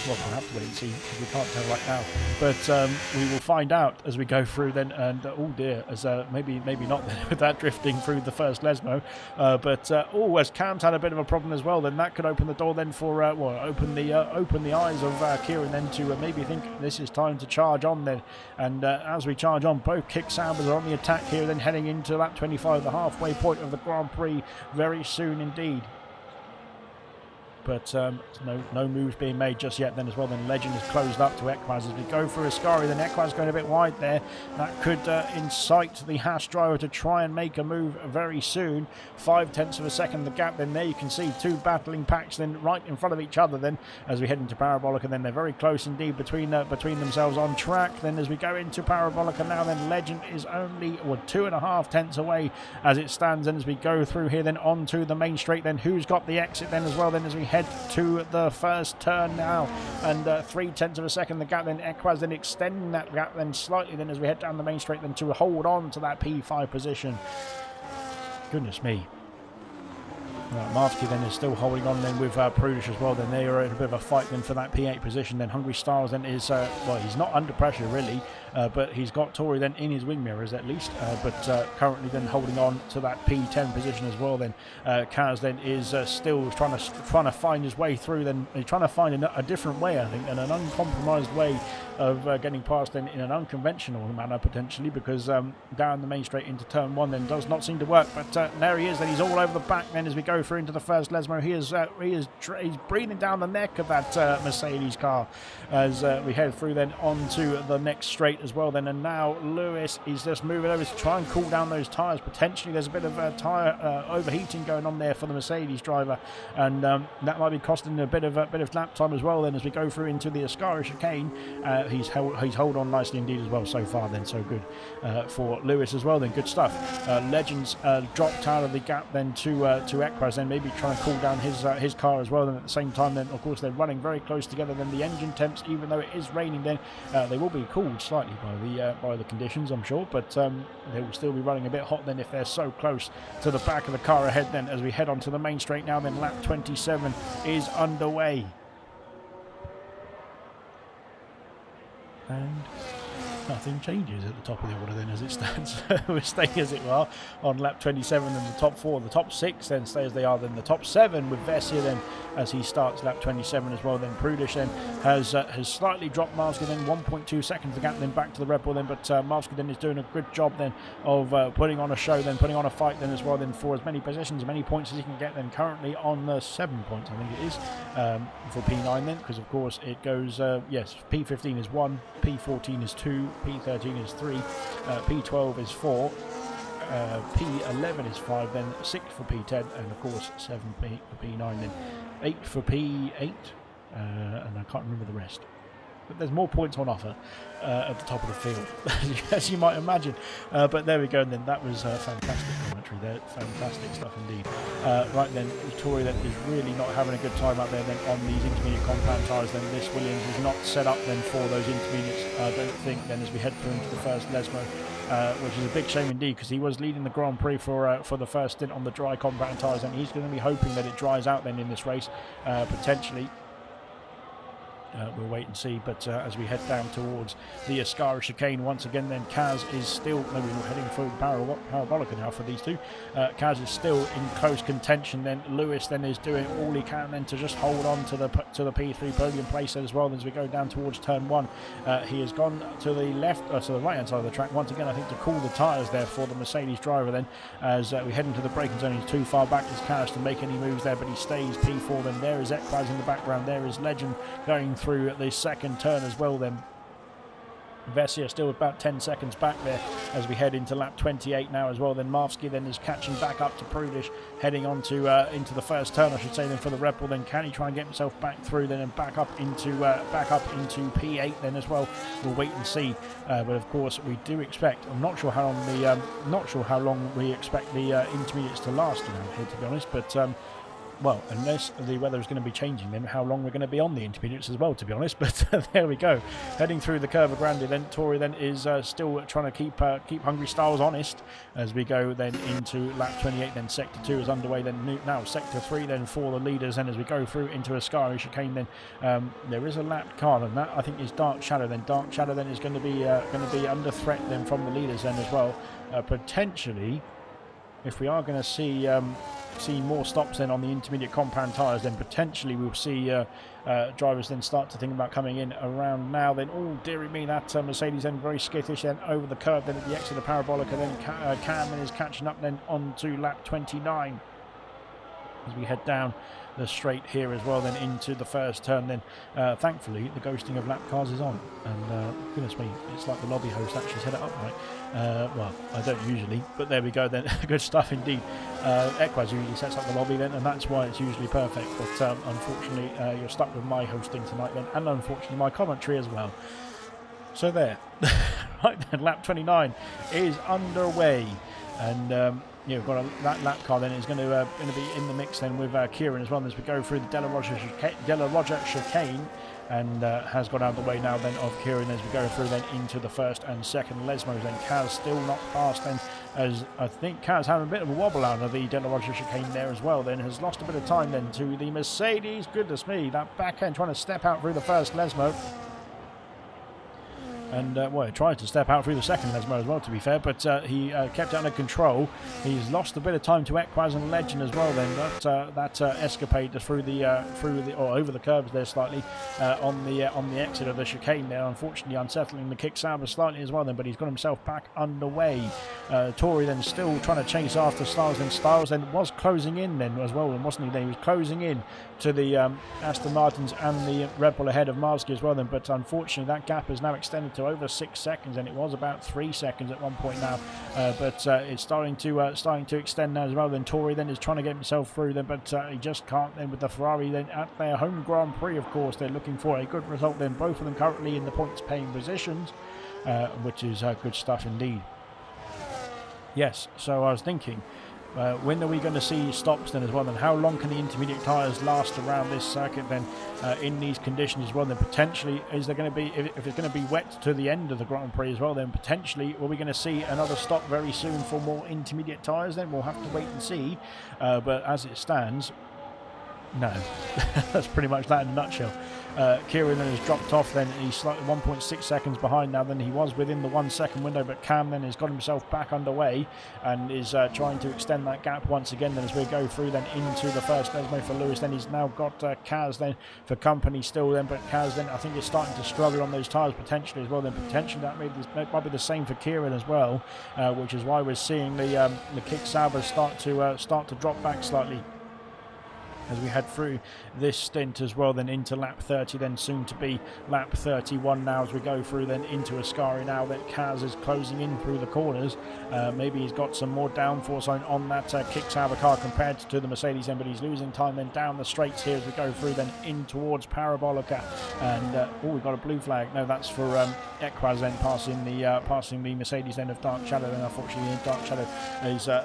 Well, we'll have to wait and see because we can't tell right now, but we will find out as we go through then. And oh dear, as maybe not then with that drifting through the first Lesmo, but as Cam's had a bit of a problem as well, then that could open the door then for open the eyes of Kieran then to maybe think this is time to charge on then. And as we charge on, both Kick Sambers are on the attack here, then heading into lap 25, the halfway point of the Grand Prix, very soon indeed. But no moves being made just yet then as well. Then Legend is closed up to Equaz as we go through Ascari. Then Equaz going a bit wide there. That could incite the Haas driver to try and make a move very soon. 0.5 of a second the gap. Then there you can see two battling packs then right in front of each other then as we head into Parabolica. Then they're very close indeed between themselves on track. Then as we go into Parabolica now, then Legend is only 2.5 away as it stands. And as we go through here then onto the main straight, then who's got the exit then as well, then as we head to the first turn now, and 0.3 of a second the gap. Then Equaz then extending that gap then slightly then as we head down the main straight then to hold on to that P5 position. Goodness me. Marsky then is still holding on then with Prudish as well. Then they are in a bit of a fight then for that P8 position. Then Hungry Stars then is he's not under pressure really, but he's got Tori then in his wing mirrors at least, but currently then holding on to that P10 position as well. Then Kaz then is still trying to find his way through. Then he's trying to find a different way, I think, and an uncompromised way of getting past then in an unconventional manner potentially, because down the main straight into turn 1 then does not seem to work. But there he is. Then he's all over the back. Then as we go through into the first Lesmo, he's breathing down the neck of that Mercedes car as we head through then onto the next straight as well. Then and now Lewis is just moving over to try and cool down those tyres. Potentially there's a bit of tyre overheating going on there for the Mercedes driver, and that might be costing a bit of lap time as well. Then as we go through into the Ascari chicane, he's held on nicely indeed as well so far. Then so good for Lewis as well. Then good stuff. Legends dropped out of the gap then to Equaz, then maybe trying to cool down his car as well. And at the same time then of course they're running very close together. Then the engine temps, even though it is raining, then they will be cooled slightly by the conditions, I'm sure, but they will still be running a bit hot then if they're so close to the back of the car ahead. Then as we head onto the main straight now, then lap 27 is underway. And nothing changes at the top of the order then as it stands. We're staying as it were on lap 27, and the top 4, the top 6 then stay as they are. Then the top 7 with Vessia then as he starts lap 27 as well. Then Prudish then has slightly dropped Marsky then 1.2 seconds the gap then back to the Red Bull then, but Marsky then is doing a good job then of putting on a show, then putting on a fight then as well, then for as many positions, as many points as he can get. Then currently on 7 points I think it is for P9 then, because of course it goes yes, P15 is 1, P14 is 2, P13 is 3, P12 is 4, P11 is 5, then 6 for P10, and of course 7 for P9, then 8 for P8, and I can't remember the rest. But there's more points on offer at the top of the field, as you might imagine. But there we go, and then that was fantastic commentary there. Fantastic stuff indeed. Right then, Tori then is really not having a good time out there then on these intermediate compound tyres. Then this Williams is not set up then for those intermediates, I don't think, then as we head through into the first Lesmo, which is a big shame indeed, because he was leading the Grand Prix for the first stint on the dry compound tyres, and he's going to be hoping that it dries out then in this race, potentially. we'll wait and see. But as we head down towards the Ascara chicane once again, then Kaz is still, maybe we're heading through the Parabolica now for these two. Kaz is still in close contention. Then Lewis then is doing all he can then to just hold on to the P3 podium place as well as we go down towards turn 1. He has gone to the left, to the right hand side of the track once again, I think, to cool the tyres there for the Mercedes driver then, as we head into the braking zone. He's too far back as Kaz to make any moves there, but he stays P4. Then there is Equaz in the background, there is Legend going through the second turn as well then. Vesia still about 10 seconds back there as we head into lap 28 now as well. Then Marfsky then is catching back up to Prudish, heading on to into the first turn, I should say, then for the Red Bull. Then can he try and get himself back through then and back up into P8 then as well? We'll wait and see. But of course we do expect, I'm not sure how long we expect the intermediates to last around here, to be honest, but well, unless the weather is going to be changing, then how long we're going to be on the intermediates as well, to be honest. But there we go. Heading through the Curva Grande, then Tori then is still trying to keep Hungry Styles honest as we go then into lap 28. Then Sector 2 is underway. Then now Sector 3 then for the leaders. And as we go through into Ascari chicane, then there is a lap card, and that I think is Dark Shadow. Then Dark Shadow then is going to be under threat then from the leaders then as well. Potentially, if we are going to see more stops then on the intermediate compound tyres, then potentially we'll see drivers then start to think about coming in around now. Then, oh dearie me, that Mercedes then very skittish then over the curve then at the exit of Parabolica. Then Cam then is catching up then onto lap 29 as we head down the straight here as well then into the first turn. Then thankfully the ghosting of lap cars is on, and goodness me, it's like the lobby host actually set it up right. Well, I don't usually, but there we go then. Good stuff indeed. Equaz usually sets up the lobby then, and that's why it's usually perfect, but unfortunately you're stuck with my hosting tonight then, and unfortunately my commentary as well. So there. Right then, lap 29 is underway, and yeah, we've got that lap car then is going to be in the mix then with Kieran as well as we go through the Della Roger chicane, and has got out of the way now then of Kieran as we go through then into the first and second Lesmos. Then Kaz still not past then, as I think Kaz having a bit of a wobble out of the Della Roger chicane there as well, then has lost a bit of time then to the Mercedes. Goodness me, that back end trying to step out through the first Lesmo. And well, he tried to step out through the second Lesmo as well, to be fair, but he kept it under control. He's lost a bit of time to Equaz and Legend as well. Then that escapade through the or over the curbs there slightly on the exit of the chicane there, unfortunately unsettling the kick Sauber slightly as well. Then, but he's got himself back underway. Tori then still trying to chase after Styles. Then Styles then was closing in then as well, and wasn't he? Then he was closing in to the Aston Martins and the Red Bull ahead of Marsky as well. Then, but unfortunately that gap has now extended to over 6 seconds, and it was about 3 seconds at one point now, but it's starting to extend now as well. Then Tori then is trying to get himself through then, but he just can't. Then with the Ferrari then at their home Grand Prix, of course, they're looking for a good result. Then both of them currently in the points paying positions, which is good stuff indeed. Yes, so I was thinking, when are we going to see stops then as well? Then how long can the intermediate tyres last around this circuit then in these conditions as well? Then potentially, is there going to be, if it's going to be wet to the end of the Grand Prix as well, then potentially are we going to see another stop very soon for more intermediate tyres? Then we'll have to wait and see. But as it stands, no. That's pretty much that in a nutshell. Kieran then has dropped off then. He's slightly 1.6 seconds behind now than he was within the 1 second window, but Cam then has got himself back underway and is trying to extend that gap once again then as we go through then into the first Lesmo for Lewis. Then he's now got Kaz then for company still then, but Kaz then I think is starting to struggle on those tyres potentially as well. Then potentially that might be the same for Kieran as well, which is why we're seeing the kick Sauber start to drop back slightly as we head through this stint as well, then into lap 30, then soon to be lap 31 now as we go through then into Ascari now that Kaz is closing in through the corners. Maybe he's got some more downforce on that kick Sauber car compared to the Mercedes then, but he's losing time then down the straights here as we go through then in towards Parabolica. And oh, we've got a blue flag. No, that's for Equaz then passing the Mercedes then of Dark Shadow. And unfortunately Dark Shadow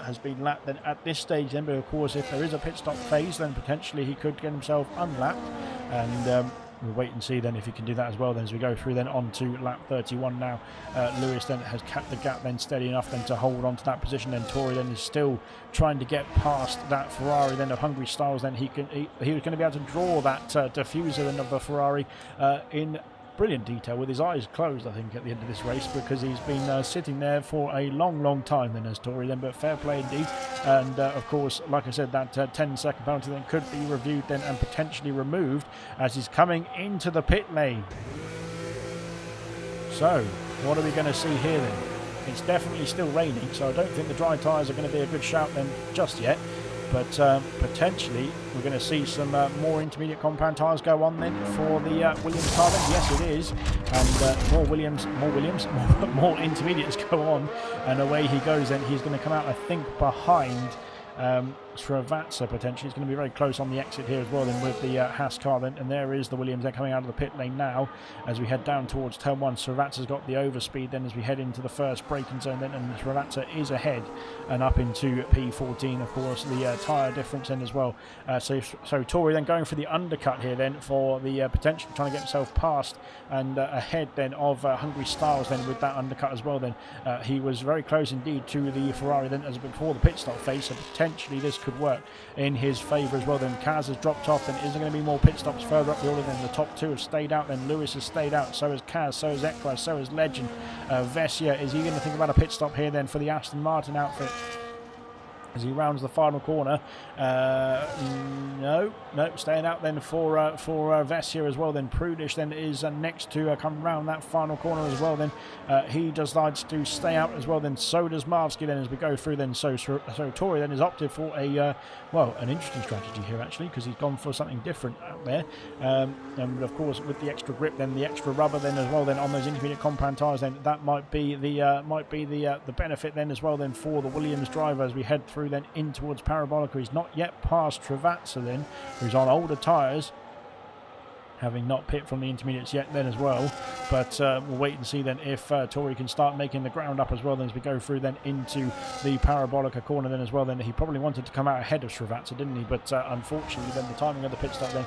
has been lapped then at this stage then, but of course if there is a pit stop phase then potentially he could get himself unlapped, and we'll wait and see then if he can do that as well then as we go through then on to lap 31 now. Lewis then has kept the gap then steady enough then to hold on to that position. Then Tori then is still trying to get past that Ferrari then of Hungry Styles. Then he was going to be able to draw that diffuser then of the Ferrari in brilliant detail with his eyes closed, I think, at the end of this race, because he's been sitting there for a long time then as Tori then, but fair play indeed. And of course, like I said, that 10-second penalty then could be reviewed then and potentially removed as he's coming into the pit lane. So what are we going to see here then? It's definitely still raining, so I don't think the dry tyres are going to be a good shout then just yet. But potentially we're going to see some more intermediate compound tyres go on then for the Williams car then. Yes, it is. And more intermediates go on. And away he goes then. He's going to come out, I think, behind Srivatsa potentially. It's going to be very close on the exit here as well then with the Haas car then. And there is the Williams then coming out of the pit lane now as we head down towards turn 1. Srivatsa's got the overspeed then as we head into the first braking zone then, and Srivatsa is ahead and up into P14, of course, the tyre difference then as well. So Tori then going for the undercut here then for the potential trying to get himself past and ahead then of Hungry Styles then with that undercut as well then. He was very close indeed to the Ferrari then as before the pit stop phase, so potentially this could work in his favour as well. Then Kaz has dropped off, then is there going to be more pit stops further up the order? Then the top two have stayed out, then Lewis has stayed out, so has Kaz, so has Ekra, so has Legend. Vessia, is he going to think about a pit stop here then for the Aston Martin outfit as he rounds the final corner? No, staying out then for Vessia as well. Then Prudish then is next to come round that final corner as well. Then he decides to stay out as well. Then so does Marvsky then as we go through. Then so Tori then has opted for a an interesting strategy here actually, because he's gone for something different out there. And of course with the extra grip then the extra rubber then as well then on those intermediate compound tyres, then that might be the benefit then as well then for the Williams driver as we head through then in towards Parabolica. He's not yet past Travatsa then, who's on older tyres, having not pit from the intermediates yet then as well. But we'll wait and see then if Tori can start making the ground up as well then as we go through then into the Parabolica corner then as well. Then he probably wanted to come out ahead of Srivatsa, didn't he? But unfortunately then the timing of the pit stop then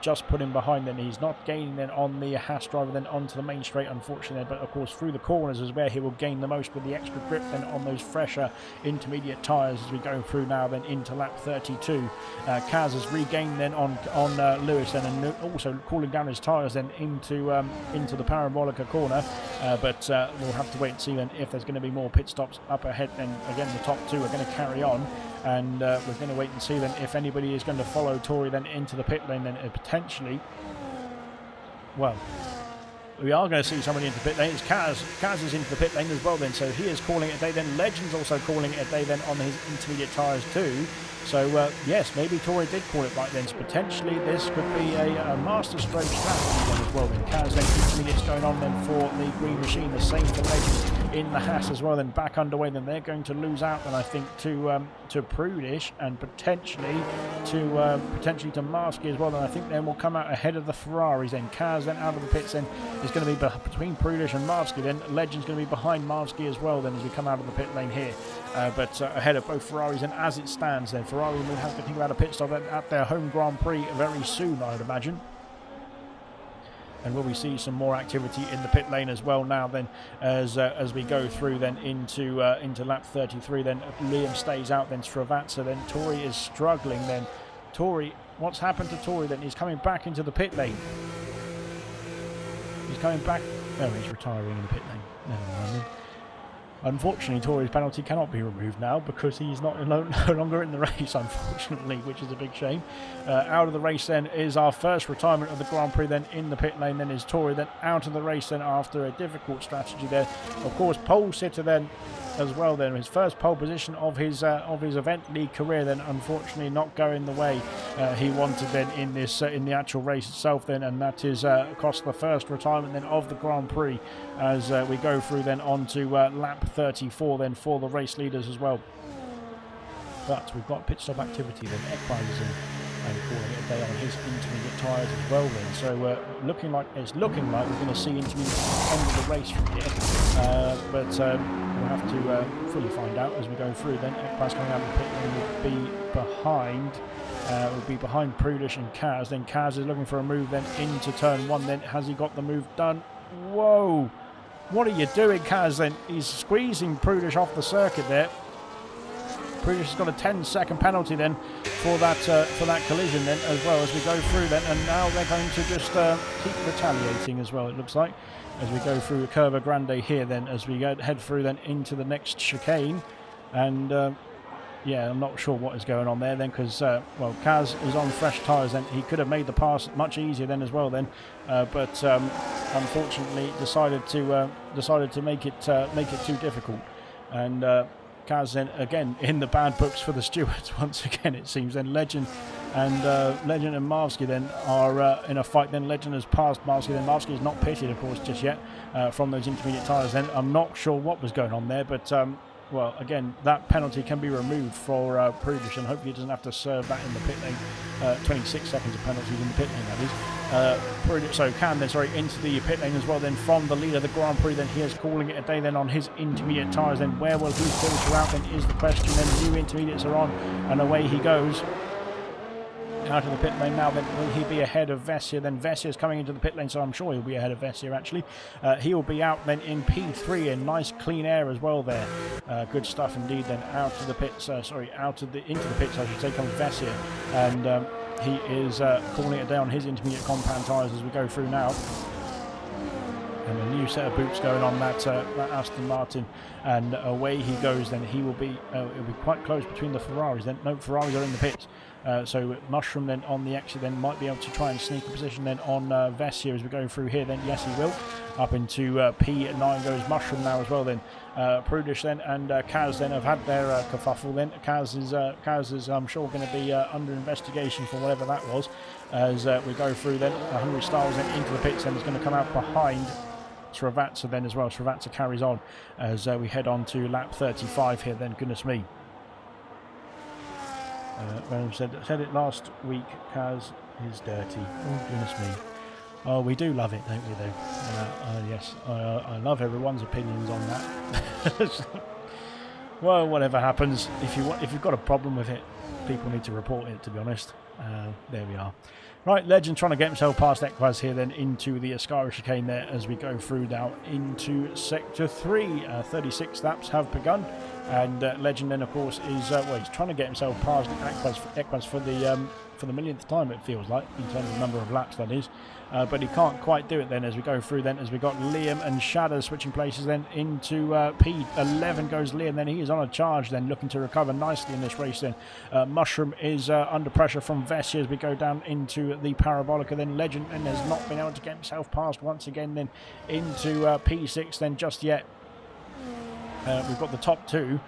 just put him behind. Then he's not gaining then on the Haas driver then onto the main straight, unfortunately. But of course through the corners is where he will gain the most with the extra grip then on those fresher intermediate tyres as we go through now then into lap 32. Kaz has regained then on Lewis then, and also cooling down his tyres then into the Parabolica corner, but we'll have to wait and see then if there's going to be more pit stops up ahead. Then again the top two are going to carry on, and we're going to wait and see then if anybody is going to follow Tori then into the pit lane then potentially. Well, we are going to see somebody into the pit lane. It's Kaz. Kaz is into the pit lane as well then, so he is calling it a day then. Legend's also calling it a day then on his intermediate tyres too. So yes, maybe Tori did call it right then. So potentially this could be a master stroke strategy then as well then. Kaz then intermediates going on then for the Green Machine. The same for Legend in the Haas as well then, back underway. Then they're going to lose out then I think to Prudish and potentially to Marsky as well. Then I think then will come out ahead of the Ferraris then. Kaz then out of the pits then is going to be between Prudish and Marsky then. Legend's going to be behind Marsky as well then as we come out of the pit lane here. But ahead of both Ferraris, and as it stands then Ferrari will have to think about a pit stop at their home Grand Prix very soon, I would imagine. And will we see some more activity in the pit lane as well now then as we go through then into lap 33 then. Liam stays out then. Srivatsa then. Tori is struggling then. Tori, what's happened to Tori then? He's coming back into the pit lane. He's coming back. No, he's retiring in the pit lane. Never mind then. Unfortunately, Tori's penalty cannot be removed now because he's no longer in the race, unfortunately, which is a big shame. Out of the race then is our first retirement of the Grand Prix then in the pit lane. Then is Tori then out of the race then after a difficult strategy there. Of course, pole sitter then as well then. His first pole position of his event league career then unfortunately not going the way he wanted then in this in the actual race itself then, and that is cost the first retirement then of the Grand Prix as we go through then onto lap 34 then for the race leaders as well. But we've got pit stop activity then. Ekpile is in. and calling it a day on his intermediate tyres as well then. So looking like we're going to see intermediate end of the race from here, but we'll have to fully find out as we go through then. Ekbaz coming out of the pit lane will be behind Prudish and Kaz. Then Kaz is looking for a move then into turn 1 then. Has he got the move done? Whoa! What are you doing, Kaz then? He's squeezing Prudish off the circuit there. Prudish has got a 10-second penalty then for that collision then as well as we go through then, and now they're going to just keep retaliating as well, it looks like, as we go through Curva Grande here then, as we head through then into the next chicane. And yeah, I'm not sure what is going on there then, because well, Kaz is on fresh tyres then. He could have made the pass much easier then as well then, but unfortunately decided to make it too difficult. And Kaz then again in the bad books for the stewards once again, it seems. Then Legend and Marvsky then are in a fight. Then Legend has passed Marvsky. Then Marvsky is not pitted, of course, just yet from those intermediate tyres. Then I'm not sure what was going on there, but well, again, that penalty can be removed for Prudish, and hopefully he doesn't have to serve that in the pit lane. 26 seconds of penalties in the pit lane, that is. Prudish, so Cam then, sorry, into the pit lane as well, then from the leader of the Grand Prix, then he is calling it a day then on his intermediate tyres. Then where will he filter out then is the question. Then new intermediates are on, and away he goes. Out of the pit lane now, then will he be ahead of Vessia? Then Vessia is coming into the pit lane, so I'm sure he'll be ahead of Vessia actually. He will be out then in P3 in nice clean air as well there. Good stuff indeed. Then out of the pits, into the pits I should say, comes Vessia, and he is calling it a day on his intermediate compound tyres as we go through now. And a new set of boots going on that Aston Martin, and away he goes. Then he will be it'll be quite close between the Ferraris. Then no, Ferraris are in the pits. So Mushroom then on the exit then might be able to try and sneak a position then on Vessia as we go through here. Then yes, he will. Up into P9 goes Mushroom now as well. Then Prudish then and Kaz then have had their kerfuffle. Then Kaz is I'm sure going to be under investigation for whatever that was. As we go through then, Hungry Styles then into the pits and is going to come out behind Srivatsa then as well. Srivatsa carries on as we head on to lap 35 here then. Goodness me. Well, said it last week, Kaz is dirty. Oh, goodness me. Oh, we do love it, don't we, though? Yes, I love everyone's opinions on that. Well, whatever happens, if you've got a problem with it, people need to report it, to be honest. There we are. Right, Legend trying to get himself past Ekbaz here then into the Ascara chicane there as we go through now into Sector 3. 36 laps have begun, and Legend then of course is well, he's trying to get himself past Ekbaz for the millionth time, it feels like, in terms of number of laps that is. But he can't quite do it then as we go through then, as we got Liam and Shadow switching places then into P11 goes Liam. Then he is on a charge then, looking to recover nicely in this race then. Mushroom is under pressure from Vessia as we go down into the Parabolica. Then Legend and has not been able to get himself past once again then into P6 then just yet. We've got the top two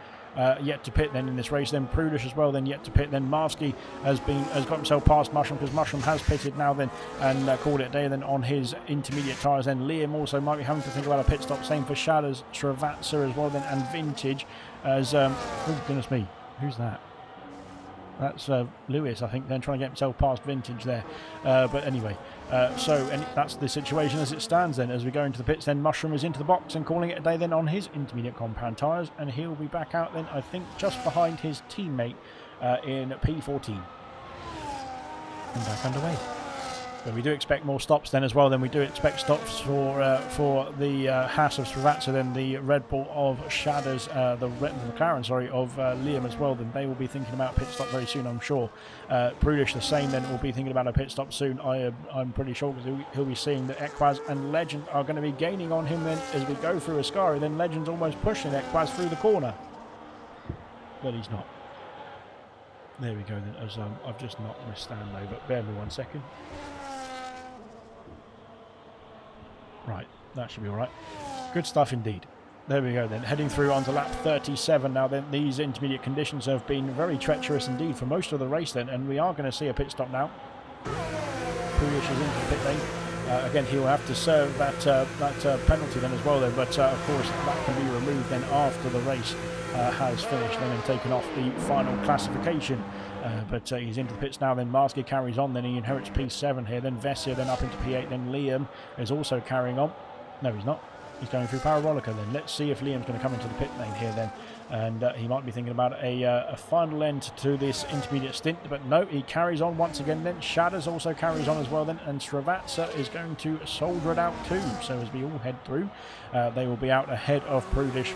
yet to pit then in this race. Then Prudish as well then yet to pit. Then Marvsky has got himself past Mushroom, because Mushroom has pitted now then and called it a day then on his intermediate tyres. Then Liam also might be having to think about a pit stop. Same for Shadows, Srivatsa as well then, and Vintage as oh goodness me, who's that? That's Lewis, I think, then trying to get himself past Vintage there. But anyway, that's the situation as it stands then. As we go into the pits, then Mushroom is into the box and calling it a day then on his intermediate compound tyres. And he'll be back out then, I think, just behind his teammate in P14. And back underway. But we do expect more stops then as well. Then we do expect stops for the Haas of Srivatsa, then the Red Bull of Shadows, the McLaren, sorry, of Liam as well. Then they will be thinking about pit stop very soon, I'm sure. Prudish the same then will be thinking about a pit stop soon. I'm pretty sure, because he'll be seeing that Ekbaz and Legend are going to be gaining on him then as we go through Ascari. Then Legend's almost pushing Ekbaz through the corner, but he's not. There we go then, as I've just knocked my stand over. Bear with me 1 second. Right, that should be alright. Good stuff indeed. There we go then, heading through onto lap 37 now then. These intermediate conditions have been very treacherous indeed for most of the race then, and we are going to see a pit stop now. Prudish is into the pit lane. Again, he will have to serve that penalty then as well then, but of course that can be removed then after the race has finished then and taken off the final classification. But he's into the pits now. Then Marsky carries on. Then he inherits P7 here. Then Vessia, then up into P8. Then Liam is also carrying on. No, he's not. He's going through Parabolica then. Let's see if Liam's going to come into the pit lane here then. And he might be thinking about a final end to this intermediate stint. But no, he carries on once again then. Shadows also carries on as well then. And Srivatsa is going to soldier it out too. So as we all head through, they will be out ahead of Prudish.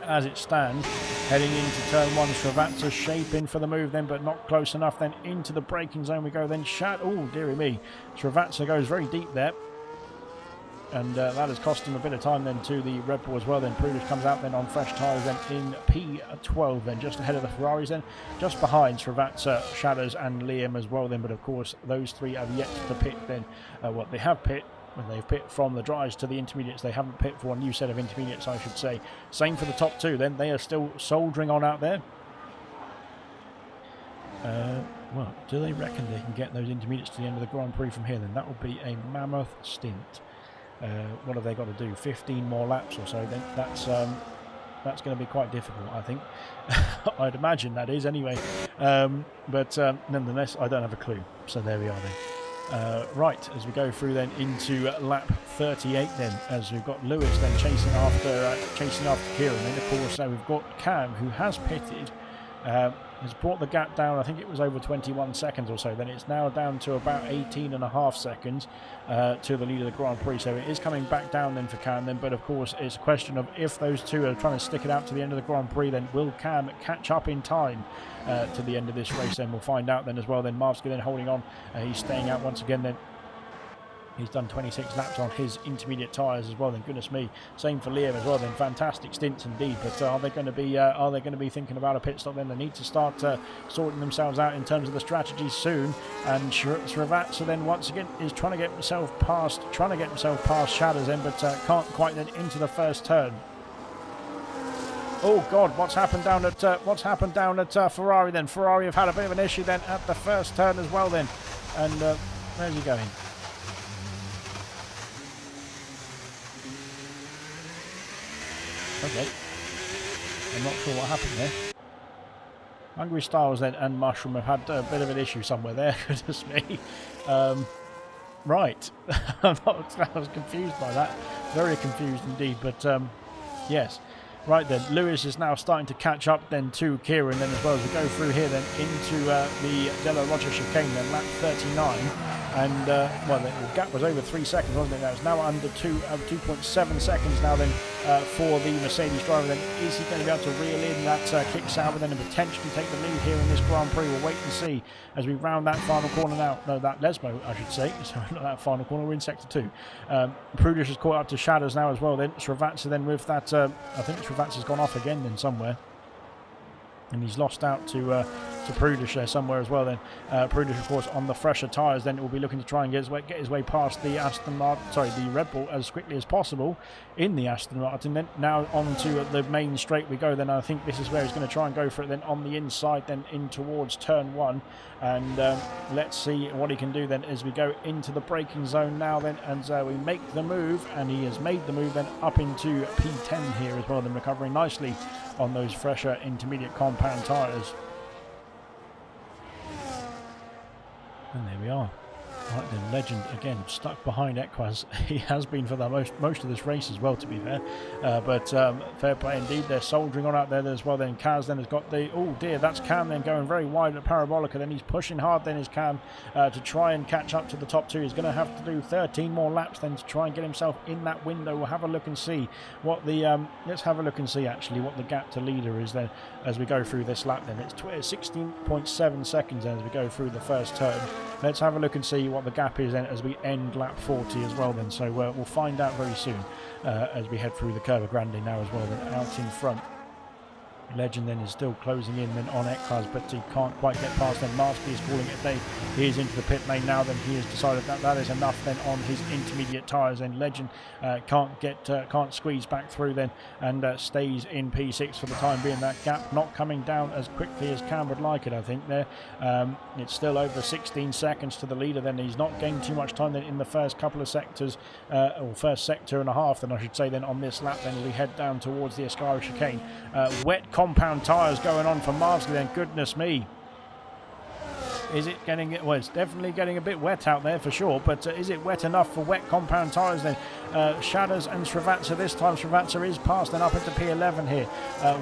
As it stands, heading into turn 1, Srivatsa shaping for the move then, but not close enough. Then into the braking zone we go then. Oh, dearie me. Srivatsa goes very deep there. And that has cost him a bit of time then to the Red Bull as well. Then Prudish comes out then on fresh tyres then in P12 then, just ahead of the Ferraris then, just behind Srivatsa, Shadows and Liam as well then. But of course those three have yet to pit then. What they have pit, when they've pit from the dries to the intermediates, they haven't pit for a new set of intermediates, I should say. Same for the top two then, they are still soldiering on out there. Well, do they reckon they can get those intermediates to the end of the Grand Prix from here then? That would be a mammoth stint. What have they got to do? 15 more laps or so. Then that's going to be quite difficult, I think. I'd imagine that is anyway. But nonetheless, I don't have a clue. So there we are then. Right, as we go through then into lap 38 then, as we've got Lewis then chasing after Kieran. Then of course we've got Cam, who has pitted. Has brought the gap down. I think it was over 21 seconds or so. Then it's now down to about 18.5 seconds to the lead of the Grand Prix. So it is coming back down then for Cam then. But of course it's a question of if those two are trying to stick it out to the end of the Grand Prix, then will Cam catch up in time to the end of this race? Then we'll find out then as well. Then Marvsky then holding on. He's staying out once again then. He's done 26 laps on his intermediate tyres as well. Then goodness me, same for Liam as well. Then fantastic stints indeed. But are they going to be thinking about a pit stop? Then they need to start sorting themselves out in terms of the strategy soon. And Srivatsa then once again is trying to get himself past Shadows then, but can't quite then into the first turn. Oh God, what's happened down at Ferrari then? Ferrari have had a bit of an issue then at the first turn as well then. And where's he going? Okay, I'm not sure what happened there. Hungry Styles then and Mushroom have had a bit of an issue somewhere there, goodness me. Right, I was confused by that, very confused indeed, but yes. Right then, Lewis is now starting to catch up then to Kieran then as well as we go through here then into the Della Roger chicane then, lap 39. And well, the gap was over 3 seconds, wasn't it? Now it's now under 2.7 seconds now then for the Mercedes driver. Then is he going to be able to reel in that kick salver then and potentially take the lead here in this Grand Prix? We'll wait and see as we round that final corner now. No, that Lesmo, I should say. Sorry, not that final corner. We're in sector 2. Prudish has caught up to Shadows now as well. Then Srivatsa then with that. I think Srivatsa's gone off again then somewhere. And he's lost out to Prudish there somewhere as well then. Prudish, of course, on the fresher tyres, then will be looking to try and get his way past the the Red Bull as quickly as possible in the Aston Martin. Then now onto the main straight we go. Then I think this is where he's going to try and go for it then on the inside, then in towards turn 1. And let's see what he can do then as we go into the braking zone now then, and we make the move, and he has made the move then up into P10 here as well, then recovering nicely on those fresher intermediate compound tyres. And there we are. Right then, Legend again stuck behind Equaz. He has been for the most of this race as well, to be fair. But fair play indeed. They're soldiering on out there as well. Then Kaz then has got the, oh dear, that's Cam then going very wide at Parabolica. Then he's pushing hard then is Cam to try and catch up to the top two. He's going to have to do 13 more laps then to try and get himself in that window. We'll have a look and see what the let's have a look and see actually what the gap to leader is then as we go through this lap. Then it's 16.7 seconds then as we go through the first turn. Let's have a look and see what the gap is then as we end lap 40 as well then. So we'll find out very soon as we head through the Curva Grande now as well then out in front. Legend then is still closing in then on Equaz, but he can't quite get past. Then Marsky is calling it a day. He is into the pit lane now. Then he has decided that that is enough then on his intermediate tyres. Then Legend can't squeeze back through then and stays in P6 for the time being. That gap not coming down as quickly as Cam would like it, I think there. It's still over 16 seconds to the leader. Then he's not gained too much time then in the first couple of sectors, or first sector and a half then I should say then on this lap. Then we head down towards the Ascari chicane. Wet compound tyres going on for Marvsky then. Goodness me. Is it getting it? Well, it's definitely getting a bit wet out there for sure, but is it wet enough for wet compound tyres then? Shadows and Srivatsa this time. Srivatsa is past then up into P11 here.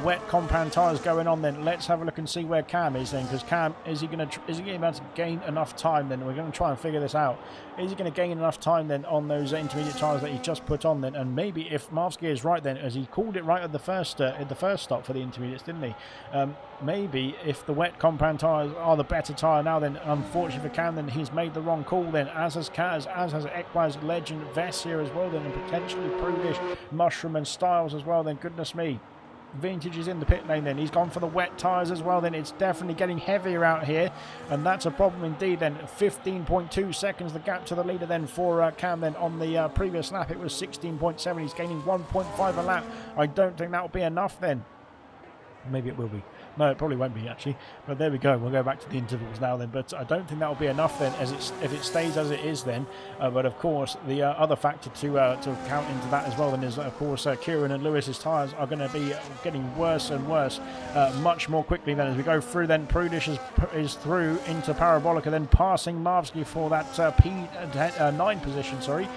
Wet compound tyres going on then. Let's have a look and see where Cam is then, because Cam, is he going to gain enough time then? We're going to try and figure this out. Is he going to gain enough time then on those intermediate tyres that he just put on then? And maybe if Marvsky is right then, as he called it right at the first stop for the intermediates, didn't he? Maybe if the wet compound tyres are the better tyre now, then unfortunately for Cam, then he's made the wrong call then, as has Kaz, as has Ekwaz, Legend, Vess here as well then, and potentially Prudish, Mushroom and Styles as well then. Goodness me. Vintage is in the pit lane then. He's gone for the wet tyres as well then. It's definitely getting heavier out here, and that's a problem indeed then. 15.2 seconds the gap to the leader then for Cam then. On the previous lap it was 16.7. He's gaining 1.5 a lap. I don't think that will be enough then. Maybe it will be. No, it probably won't be actually. But there we go. We'll go back to the intervals now then. But I don't think that will be enough then, as if it stays as it is then. But of course, the other factor to count into that as well then is of course Kieran and Lewis's tyres are going to be getting worse and worse, much more quickly then as we go through. Then Prudish is through into Parabolica, then passing Marvsky for that P9 position. Sorry.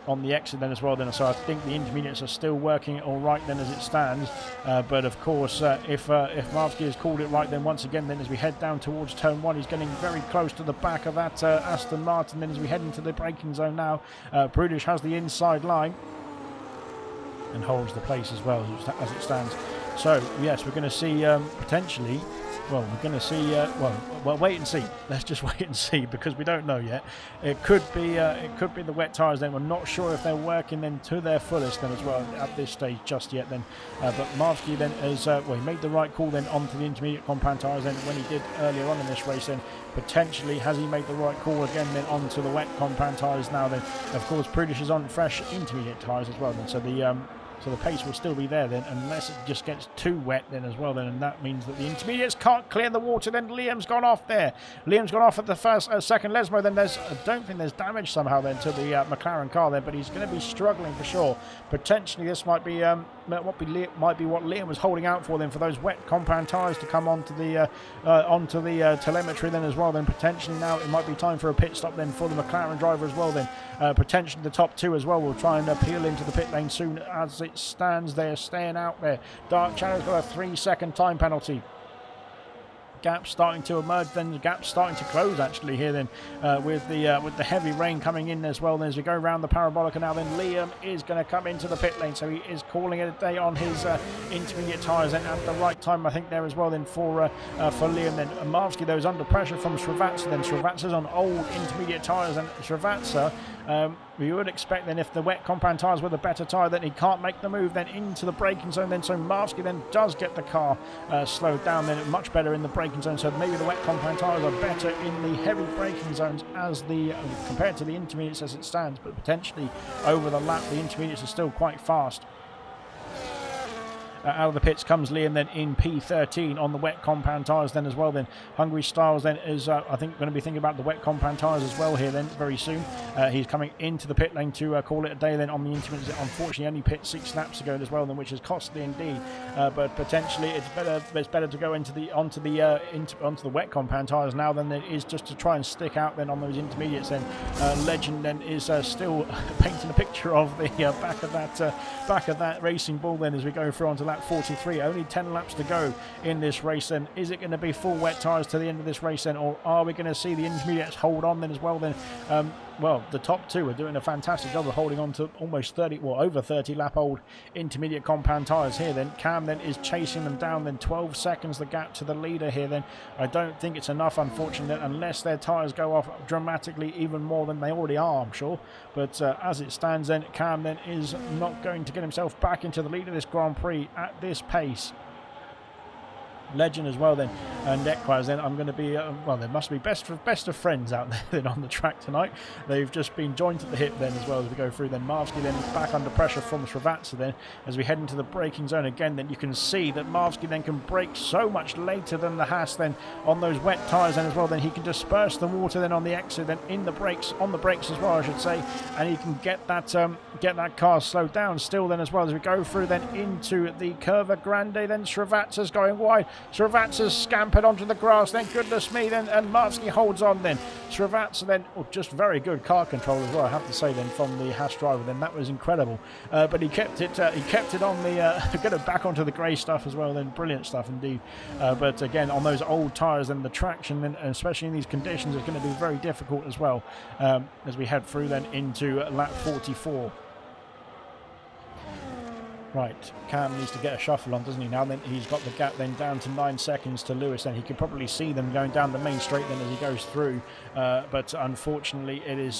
On the exit then as well then, so I think the intermediates are still working all right then as it stands, but of course if Marvsky has called it right then once again then, as we head down towards turn 1, he's getting very close to the back of that Aston Martin then as we head into the braking zone now. Prudish has the inside line and holds the place as well as it stands. So yes, we're going to see potentially, well, we're going to see, well, wait and see. Let's just wait and see, because we don't know yet. It could be the wet tyres then. We're not sure if they're working then to their fullest then as well at this stage just yet then. But Marvsky then has, he made the right call then onto the intermediate compound tyres then when he did earlier on in this race then. Potentially, has he made the right call again then onto the wet compound tyres now then? Of course, Prudish is on fresh intermediate tyres as well then. So the pace will still be there then, unless it just gets too wet then as well then, and that means that the intermediates can't clear the water then. Liam's gone off there. Liam's gone off at the second Lesmo then. I don't think there's damage somehow then to the McLaren car then, but he's going to be struggling for sure. Potentially this might be what Liam was holding out for then, for those wet compound tyres to come onto the telemetry then as well then. Potentially now it might be time for a pit stop then for the McLaren driver as well then. Potentially the top two as well will try and peel into the pit lane soon. As it stands, they're staying out there. Dark Shadow's got a 3-second time penalty. Gap starting to emerge then, the gap starting to close actually here then, with the heavy rain coming in as well then, as we go around the Parabolica now then. Liam is going to come into the pit lane, so he is calling it a day on his intermediate tyres then at the right time I think there as well then for Liam then. Marvsky though is under pressure from Srivatsa then. Srivatsa's on old intermediate tyres, and Srivatsa, we would expect then, if the wet compound tyres were the better tyre, then he can't make the move then into the braking zone then, so Marvsky then does get the car slowed down then, much better in the braking zone. So maybe the wet compound tyres are better in the heavy braking zones as compared to the intermediates as it stands, but potentially over the lap the intermediates are still quite fast. Out of the pits comes Liam then in P13 on the wet compound tyres then as well then. Hungry Styles then is I think going to be thinking about the wet compound tyres as well here then very soon. He's coming into the pit lane to call it a day then on the intermediates. Unfortunately only pit 6 laps ago as well then, which is costly indeed, but potentially it's better to go onto the wet compound tyres now than it is just to try and stick out then on those intermediates then. Legend then is still painting a picture of the back of that racing bull then, as we go through onto lap 43. Only 10 laps to go in this race then. Is it going to be full wet tyres to the end of this race then, or are we going to see the intermediates hold on then as well then? Well, the top two are doing a fantastic job of holding on to almost 30, well, over 30 lap old intermediate compound tyres here then. Cam then is chasing them down then, 12 seconds the gap to the leader here then. I don't think it's enough, unfortunately, unless their tyres go off dramatically even more than they already are, I'm sure. But as it stands then, Cam then is not going to get himself back into the lead of this Grand Prix at this pace. Legend as well then, and Equaz then. I'm going to be well, there must be best of friends out there then on the track tonight. They've just been joined at the hip then as well as we go through. Then Marvsky then back under pressure from Srivatsa then as we head into the braking zone again. Then you can see that Marvsky then can brake so much later than the Haas then on those wet tyres then as well. Then he can disperse the water then on the exit, then in the brakes, on the brakes as well I should say, and he can get that car slowed down still then as well as we go through then into the Curva Grande. Then Srivatsa's going wide. Srivatsa's scampered onto the grass, then goodness me, then, and Marvsky holds on then. Srivatsa then, just very good car control as well, I have to say then, from the Haas driver then, that was incredible. But he kept it on the, get it back onto the grey stuff as well then, brilliant stuff indeed. But again, on those old tyres then, the traction, then, especially in these conditions, is going to be very difficult as well, as we head through then into lap 44. Right, Cam needs to get a shuffle on, doesn't he now? Then he's got the gap then down to 9 seconds to Lewis. Then he can probably see them going down the main straight then as he goes through. But unfortunately, it is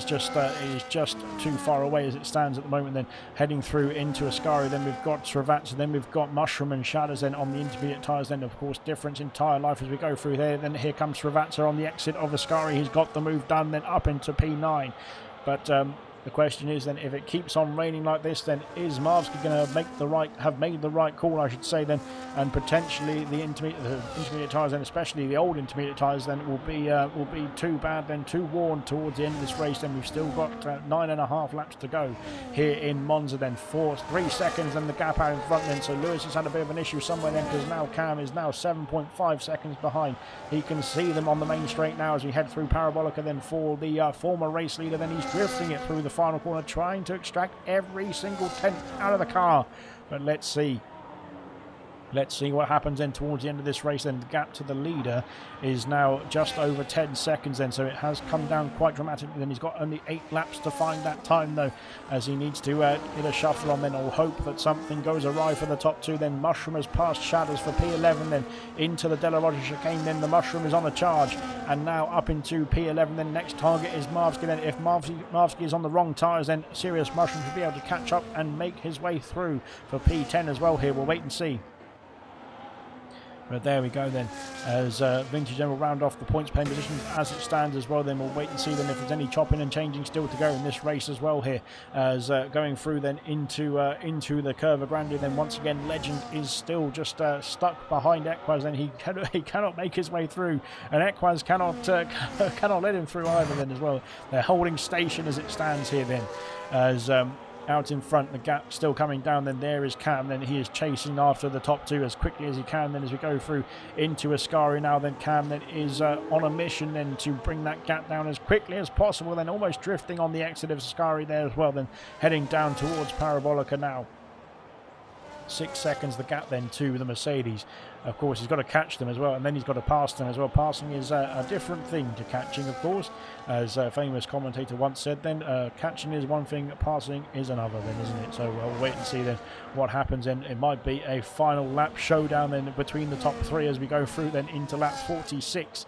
just too far away as it stands at the moment. Then heading through into Ascari. Then we've got Srivatsa. Then we've got Mushroom and Shadows then on the intermediate tyres. Then of course difference in tyre life as we go through there. Then here comes Srivatsa on the exit of Ascari. He's got the move done. Then up into P9. But the question is then, if it keeps on raining like this, then is Marvsky going to have made the right call, I should say then, and potentially the intermediate tyres, and especially the old intermediate tyres, then will be too bad, then too worn towards the end of this race. Then we've still got 9.5 laps to go here in Monza. Then 3 seconds, and the gap out in front. Then so Lewis has had a bit of an issue somewhere then, because now Cam is now 7.5 seconds behind. He can see them on the main straight now as we head through Parabolica. Then for the former race leader, then he's drifting it through the final corner, trying to extract every single tenth out of the car. But let's see what happens then towards the end of this race. Then the gap to the leader is now just over 10 seconds then, so it has come down quite dramatically. Then he's got only 8 laps to find that time though, as he needs to get a shuffle on then, or hope that something goes awry for the top two. Then Mushroom has passed Shadows for P11 then into the Della Roger chicane. Then the Mushroom is on a charge and now up into P11. Then next target is Marvsky. Then if Marvsky is on the wrong tyres, then Serious Mushroom should be able to catch up and make his way through for P10 as well here. We'll wait and see. But there we go then, as Vintage then will round off the points paying positions as it stands as well. Then we'll wait and see then if there's any chopping and changing still to go in this race as well here, as going through then into the Curva Grande. Then once again Legend is still just stuck behind Equaz, and he cannot make his way through, and Equaz cannot let him through either then as well. They're holding station as it stands here then, as out in front, the gap still coming down. Then there is Cam, then he is chasing after the top two as quickly as he can. Then as we go through into Ascari now, then Cam then is on a mission then to bring that gap down as quickly as possible, then almost drifting on the exit of Ascari there as well, then heading down towards Parabolica now. 6 seconds the gap then to the Mercedes. Of course, he's got to catch them as well, and then he's got to pass them as well. Passing is a different thing to catching, of course, as a famous commentator once said then, catching is one thing, passing is another then, isn't it? So we'll wait and see then what happens, and it might be a final lap showdown then between the top three as we go through then into lap 46.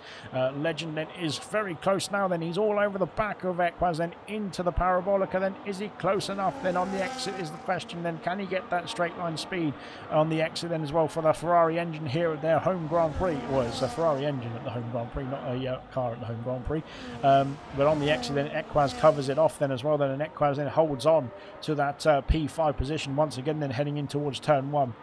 Legend then is very close now, then he's all over the back of Equaz, then into the Parabolica. Then is he close enough? Then on the exit is the question, then can he get that straight line speed on the exit then as well for the Ferrari engine here at their home Grand Prix? Well, it's a Ferrari engine at the home Grand Prix, not a car at the home Grand Prix. But on the exit then Equaz covers it off then as well, then, and Equaz then holds on to that P5 position once again, then heading in towards turn 1.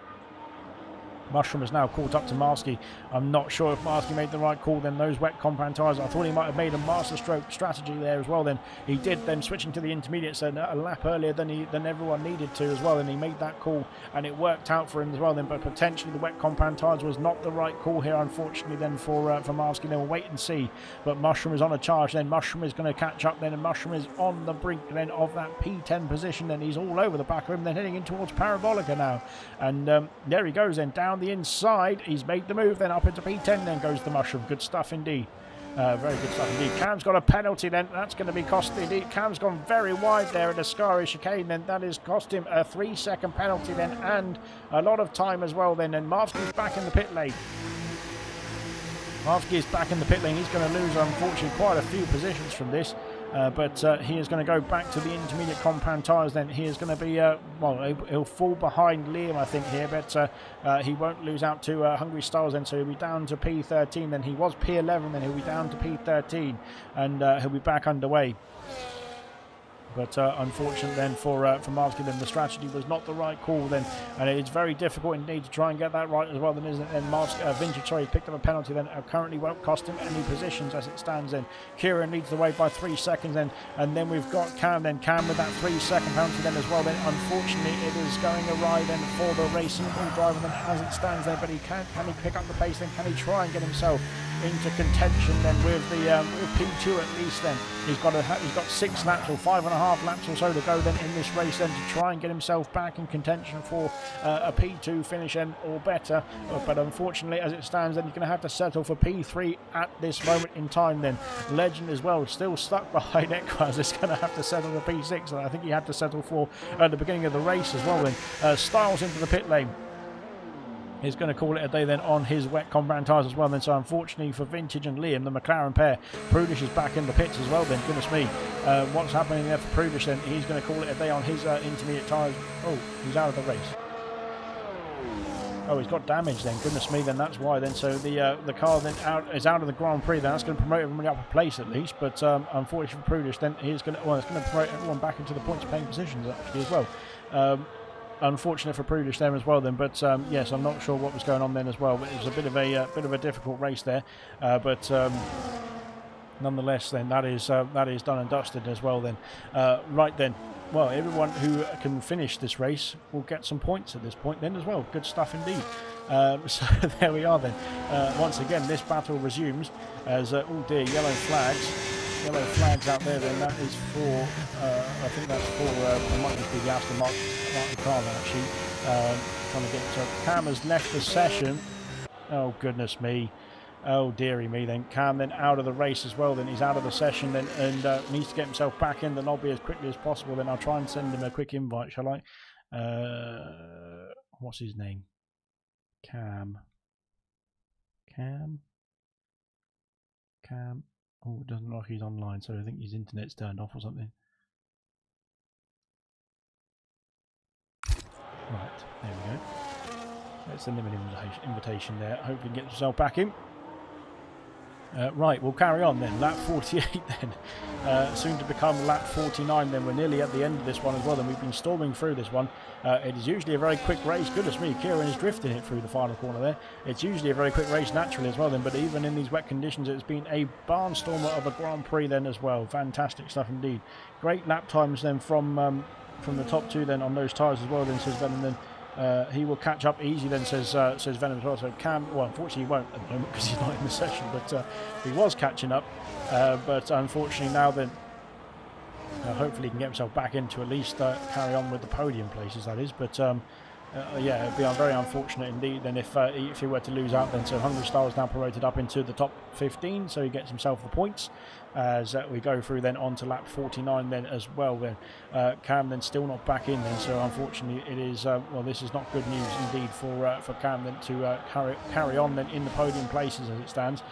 Mushroom has now caught up to Marvsky. I'm not sure if Marvsky made the right call then. Those wet compound tyres, I thought he might have made a master stroke strategy there as well. Then he did, then switching to the intermediates a lap earlier than everyone needed to as well, and he made that call and it worked out for him as well then. But potentially the wet compound tyres was not the right call here, unfortunately then for Marvsky. Then we'll wait and see. But Mushroom is on a charge then. Mushroom is going to catch up then, and Mushroom is on the brink then of that P10 position. Then he's all over the back of him, then heading in towards Parabolica now, and there he goes then down the inside. He's made the move then up into P10. Then goes the Mushroom. Good stuff indeed. Very good stuff indeed. Cam's got a penalty then. That's going to be costly indeed. Cam's gone very wide there at Ascari chicane. Then that has cost him a 3-second penalty then, and a lot of time as well then. And Marvsky's back in the pit lane. Marvsky is back in the pit lane. He's going to lose, unfortunately, quite a few positions from this. but he is going to go back to the intermediate compound tyres then. He is going to be, well, he'll fall behind Liam, I think, here, but he won't lose out to Hungry Stars then, so he'll be down to P13 then. He was P11, then he'll be down to P13, and he'll be back underway. But unfortunate then for Marsky, then the strategy was not the right call then, and it's very difficult indeed to try and get that right as well then, isn't it? Then Vintage, sorry, picked up a penalty then, currently won't cost him any positions as it stands then. Kieran leads the way by 3 seconds then, and then we've got Cam then, Cam with that 3-second penalty then as well then. Unfortunately it is going awry then for the Racing Bull driver then as it stands there, but can he pick up the pace then, can he try and get himself into contention then with the with P2 at least then. He's got 6 laps or 5.5 laps or so to go then in this race then to try and get himself back in contention for a P2 finish then or better, but unfortunately as it stands then you're going to have to settle for P3 at this moment in time then. Legend as well still stuck behind Equaz is going to have to settle for P6, and I think he had to settle for at the beginning of the race as well then. Styles into the pit lane. He's going to call it a day then on his wet compound tyres as well then. So unfortunately for Vintage and Liam, the McLaren pair, Prudish is back in the pits as well then. Goodness me, what's happening there for Prudish then? He's going to call it a day on his intermediate tyres. Oh, he's out of the race. Oh, he's got damage then. Goodness me, then that's why then. So the car then is out of the Grand Prix. Then that's going to promote everybody up a place at least. But unfortunately for Prudish, then it's going to promote everyone back into the points paying positions actually as well. Unfortunate for Prudish there as well then, but yes, I'm not sure what was going on then as well. But it was a bit of a difficult race there, but nonetheless, then that is done and dusted as well then. Right then, well, everyone who can finish this race will get some points at this point then as well. Good stuff indeed. So there we are then. Once again, this battle resumes as oh dear, yellow flags out there then. That is for I think that's for it might just be the Aston Martin car then actually, trying to get. So Cam has left the session. Oh goodness me, oh dearie me then. Cam then out of the race as well then. He's out of the session then, and needs to get himself back in the lobby as quickly as possible then. I'll try and send him a quick invite, shall I? What's his name? Cam. Oh, it doesn't look like he's online, so I think his internet's turned off or something. Right, there we go. Let's send him an invitation there. Hopefully he gets himself back in. Right, we'll carry on then. Lap 48 then. Soon to become lap 49 then. We're nearly at the end of this one as well, and we've been storming through this one. It is usually a very quick race. Goodness me, Kieran is drifting it through the final corner there. It's usually a very quick race naturally as well then, but even in these wet conditions it's been a barnstormer of a Grand Prix then as well. Fantastic stuff indeed. Great lap times then from the top two then on those tyres as well then, says Venom then. He will catch up easy then, says Venom as well. So Cam, well, unfortunately he won't at the moment because he's not in the session, but he was catching up. But unfortunately now then, hopefully he can get himself back in to at least carry on with the podium places, that is. But yeah, it'd be very unfortunate indeed then if he were to lose out then. So Hungry Star is now promoted up into the top 15, so he gets himself the points as we go through then on to lap 49 then as well then. Cam then still not back in then, so unfortunately it is well, this is not good news indeed for Cam then to carry on then in the podium places as it stands.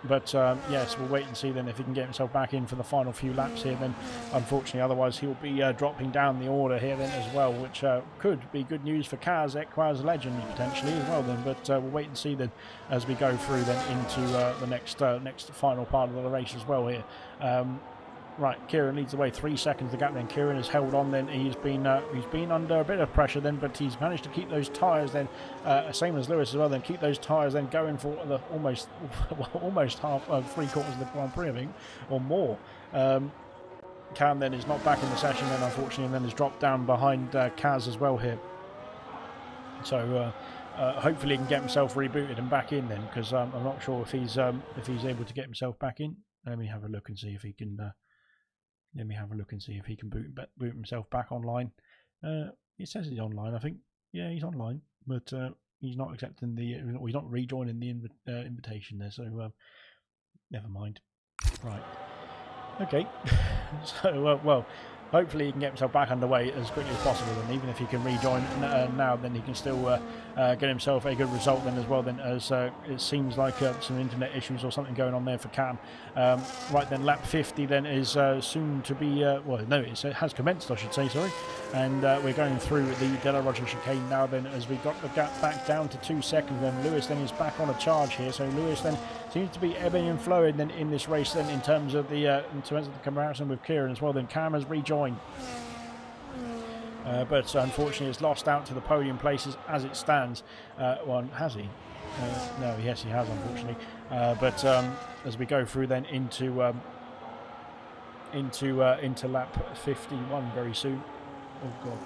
But yes, we'll wait and see then if he can get himself back in for the final few laps here then. Unfortunately, otherwise he'll be dropping down the order here then as well, which could be good news for Kaz, Equaz Legend potentially as well then. But we'll wait and see then as we go through then into the next final part of the race as well here. Right, Kieran leads the way, 3 seconds the gap then. Kieran has held on then. He's been under a bit of pressure then, but he's managed to keep those tyres then, same as Lewis as well then, keep those tyres then going for the almost half, 3/4 of the Grand Prix I think, or more. Cam then is not back in the session then unfortunately, and then has dropped down behind Kaz as well here. So hopefully he can get himself rebooted and back in then, because I'm not sure if he's able to get himself back in. Let me have a look and see if he can. Let me have a look and see if he can boot himself back online. It says he's online, I think. Yeah, he's online, but he's not accepting the. He's not rejoining the invitation there. So never mind. Right. Okay. So well, hopefully he can get himself back underway as quickly as possible, and even if he can rejoin now, then he can still get himself a good result then as well, then, as it seems like some internet issues or something going on there for Cam. Right then, lap 50 then is soon to be, well, no, it has commenced, I should say, sorry, and we're going through the De La Rocha chicane now then, as we got the gap back down to 2 seconds. Then Lewis then is back on a charge here, so Lewis then seems to be ebbing and flowing then in this race then in terms of the comparison with Kieran as well. Then Cam has rejoined, but unfortunately it's lost out to the podium places as it stands. Well, has he? No, yes he has, unfortunately. But as we go through then into lap 51 very soon. Oh god,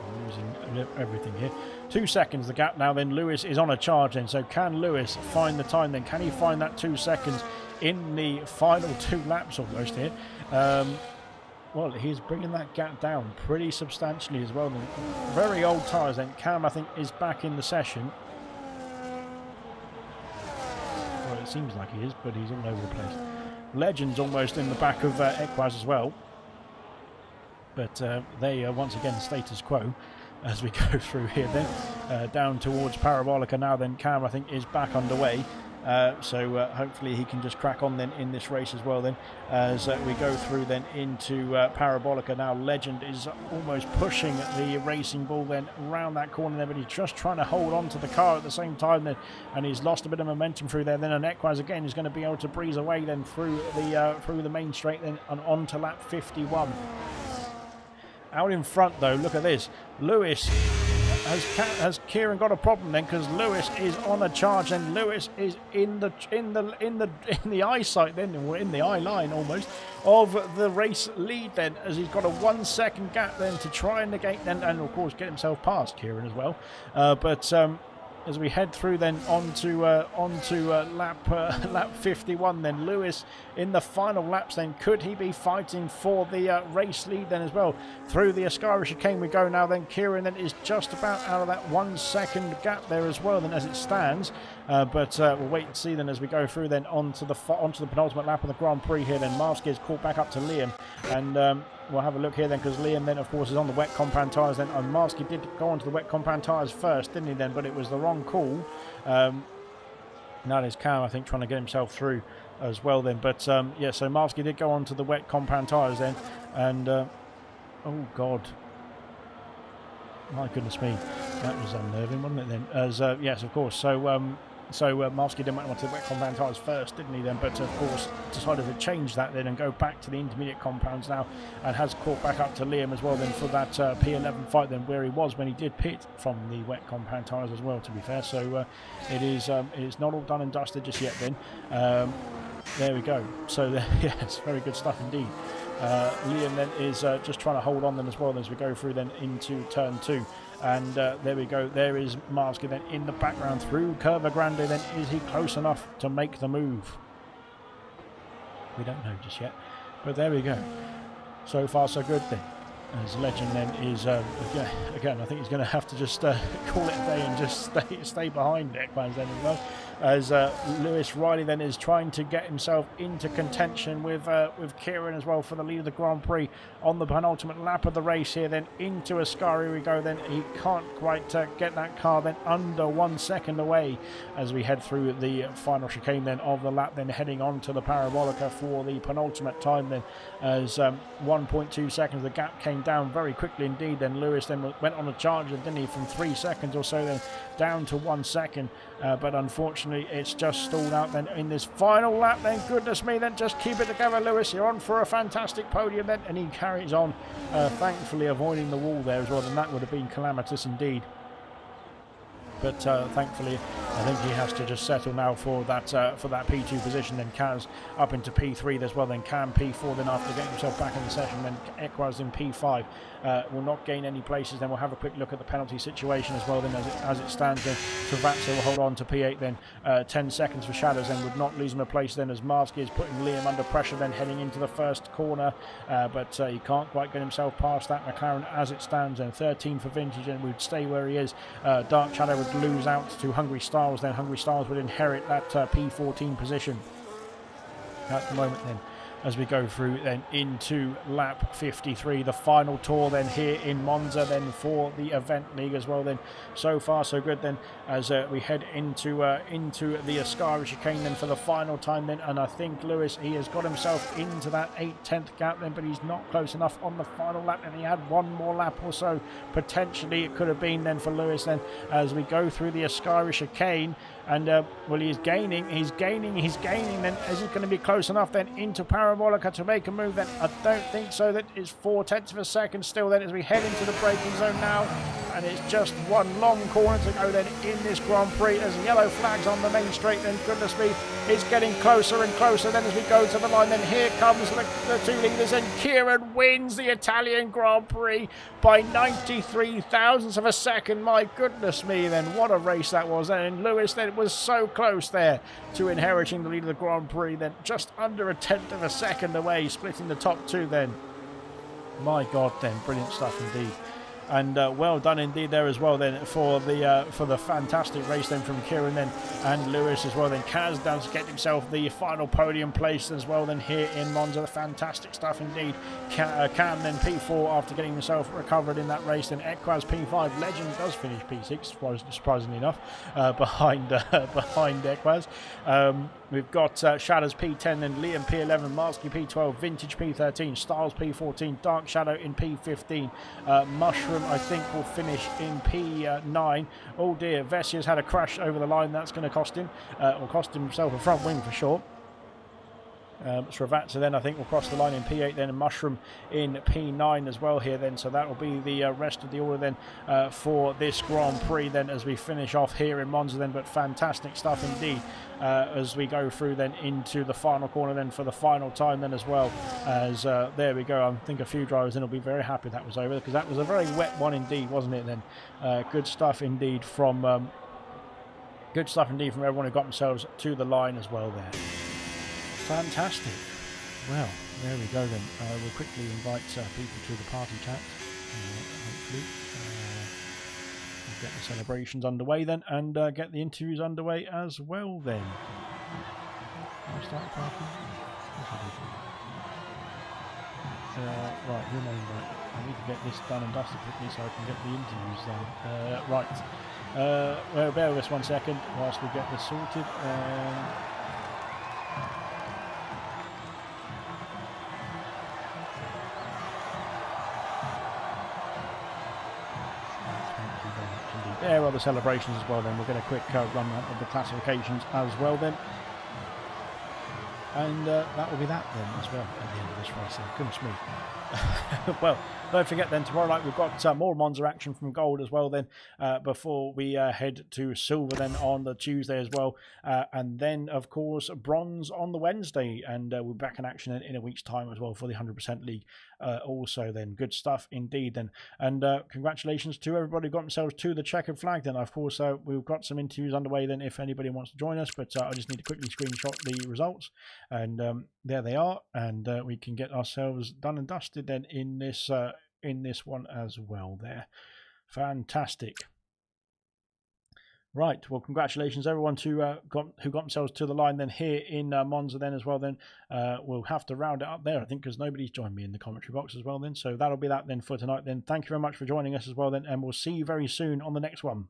I'm losing everything here. 2 seconds the gap now then. Lewis is on a charge then, so can Lewis find the time then? Can he find that 2 seconds in the final 2 laps almost here? Well, he's bringing that gap down pretty substantially as well then. Very old tyres then. Cam, I think, is back in the session. Well, it seems like he is, but he's all over the place. Legend's almost in the back of Equaz as well. But they once again status quo as we go through here then. Down towards Parabolica now then. Cam, I think, is back underway. So hopefully he can just crack on then in this race as well then, as we go through then into Parabolica now. Legend is almost pushing the Racing Bull then round that corner there, but he's just trying to hold on to the car at the same time then, and he's lost a bit of momentum through there then, and Equaz again is going to be able to breeze away then through the main straight then and on to lap 51. Out in front though, look at this, Lewis has Kieran got a problem then, because Lewis is on a charge and Lewis is in the eyesight then, or in the eye line almost of the race lead then, as he's got a 1 second gap then to try and negate then, and of course get himself past Kieran as well. But as we head through then onto lap 51 then, Lewis in the final laps then, could he be fighting for the race lead then as well? Through the Ascari chicane we go now then. Kieran then is just about out of that 1 second gap there as well then as it stands, but we'll wait and see then as we go through then onto the penultimate lap of the Grand Prix here then. Marsky is caught back up to Liam, and we'll have a look here then, because Liam then of course is on the wet compound tyres then, and Marsky did go onto the wet compound tyres first, didn't he then, but it was the wrong call. Now there's Cam, I think, trying to get himself through as well then, but yeah, so Marsky did go onto the wet compound tyres then, and oh god, my goodness me, that was unnerving, wasn't it then, as yes, of course. So Marsky then went onto the wet compound tyres first, didn't he then? But of course decided to change that then and go back to the intermediate compounds now, and has caught back up to Liam as well then for that P11 fight then, where he was when he did pit from the wet compound tyres as well, to be fair. So it is not all done and dusted just yet then. There we go. So yes, very good stuff indeed. Liam then is just trying to hold on then as well as we go through then into turn 2. And there we go, there is Marsky then in the background through Curva Grande then. Is he close enough to make the move? We don't know just yet, but there we go. So far so good then, as Legend then is again, I think he's going to have to just call it a day and just stay behind Equaz then as well, as Lewis Riley then is trying to get himself into contention with Kieran as well for the lead of the Grand Prix on the penultimate lap of the race here then. Into Ascari we go then. He can't quite get that car then under 1 second away as we head through the final chicane then of the lap, then heading on to the Parabolica for the penultimate time then, as 1.2 seconds the gap came down very quickly indeed. Then Lewis then went on a charge, didn't he, from 3 seconds or so then down to 1 second, but unfortunately it's just stalled out then in this final lap then. Goodness me, then just keep it together, Lewis, you're on for a fantastic podium then, and he carries on, thankfully avoiding the wall there as well, and that would have been calamitous indeed. But thankfully, I think he has to just settle now for that P2 position. Then Kaz up into P3 as well. Then Cam P4. Then after getting himself back in the session, then Equaz in P5. Will not gain any places. Then we'll have a quick look at the penalty situation as well. Then as it stands, then Travazza will hold on to P8. Then 10 seconds for Shadows. Then would not lose him a place. Then as Marsky is putting Liam under pressure. Then heading into the first corner, but he can't quite get himself past that McLaren as it stands. Then 13 for Vintage, and would stay where he is. Dark Shadow would lose out to Hungry Styles. Then Hungry Styles would inherit that P14 position at the moment then. as we go through then into lap 53, the final tour then here in Monza then for the event league as well then. So far so good then, as we head into the Ascari chicane then for the final time then, and I think Lewis, he has got himself into that 8/10 gap then, but he's not close enough on the final lap, and he had one more lap or so potentially it could have been then for Lewis then, as we go through the Ascari chicane. And well, he's gaining then. Is he going to be close enough then into Parabolica to make a move then? I don't think so. That is 4/10 of a second still then, as we head into the braking zone now, and it's just one long corner to go then in this Grand Prix. There's yellow flags on the main straight then. Goodness me, it's getting closer and closer then as we go to the line. Then here comes the two leaders, and Kieran wins the Italian Grand Prix by 93 thousandths of a second. My goodness me then, what a race that was. And Lewis then was so close there to inheriting the lead of the Grand Prix then, just under 1/10 of a second away, splitting the top two then. My God then, brilliant stuff indeed. And well done indeed there as well then for the fantastic race then from Kieran then and Lewis as well then. Kaz does get himself the final podium place as well then here in Monza. Fantastic stuff indeed. Cam then P4 after getting himself recovered in that race. Then Equaz P5. Legend does finish P6 surprisingly enough behind Equaz. We've got Shadows P10 and Liam P11, Marsky P12, Vintage P13, Styles P14, Dark Shadow in P15, Mushroom I think will finish in P9. Oh dear, Vessia's had a crash over the line. That's going to cost him, or cost himself a front wing for sure. Srivatsa then I think will cross the line in P8 then, and Mushroom in P9 as well here then. So that will be the rest of the order then for this Grand Prix then, as we finish off here in Monza then. But fantastic stuff indeed as we go through then into the final corner then for the final time then as well, as there we go. I think a few drivers then will be very happy that was over, because that was a very wet one indeed, wasn't it then? Good stuff indeed from everyone who got themselves to the line as well there. Fantastic. Well, there we go then. We'll quickly invite people to the party chat. Hopefully we'll get the celebrations underway then, and get the interviews underway as well then. Can I start the party? Right, who am I inviting? I need to get this done and dusted quickly so I can get the interviews done. Right. Well, bear with us 1 second whilst we get this sorted. There are the celebrations as well then. We'll get a quick run of the classifications as well then. And that will be that then as well at the end of this race. Goodness me. Well, don't forget then, tomorrow night we've got more Monza action from Gold as well then, before we head to Silver then on the Tuesday as well. And then, of course, Bronze on the Wednesday. And we'll be back in action in a week's time as well for the 100% League also then. Good stuff indeed then. And congratulations to everybody who got themselves to the checkered flag then. Of course, we've got some interviews underway then if anybody wants to join us. But I just need to quickly screenshot the results. And there they are. And we can get ourselves done and dusted then in this one as well there. Fantastic. Right, well, congratulations everyone who got themselves to the line then here in Monza then as well then. We'll have to round it up there, I think, because nobody's joined me in the commentary box as well then. So that'll be that then for tonight then. Thank you very much for joining us as well then, and we'll see you very soon on the next one.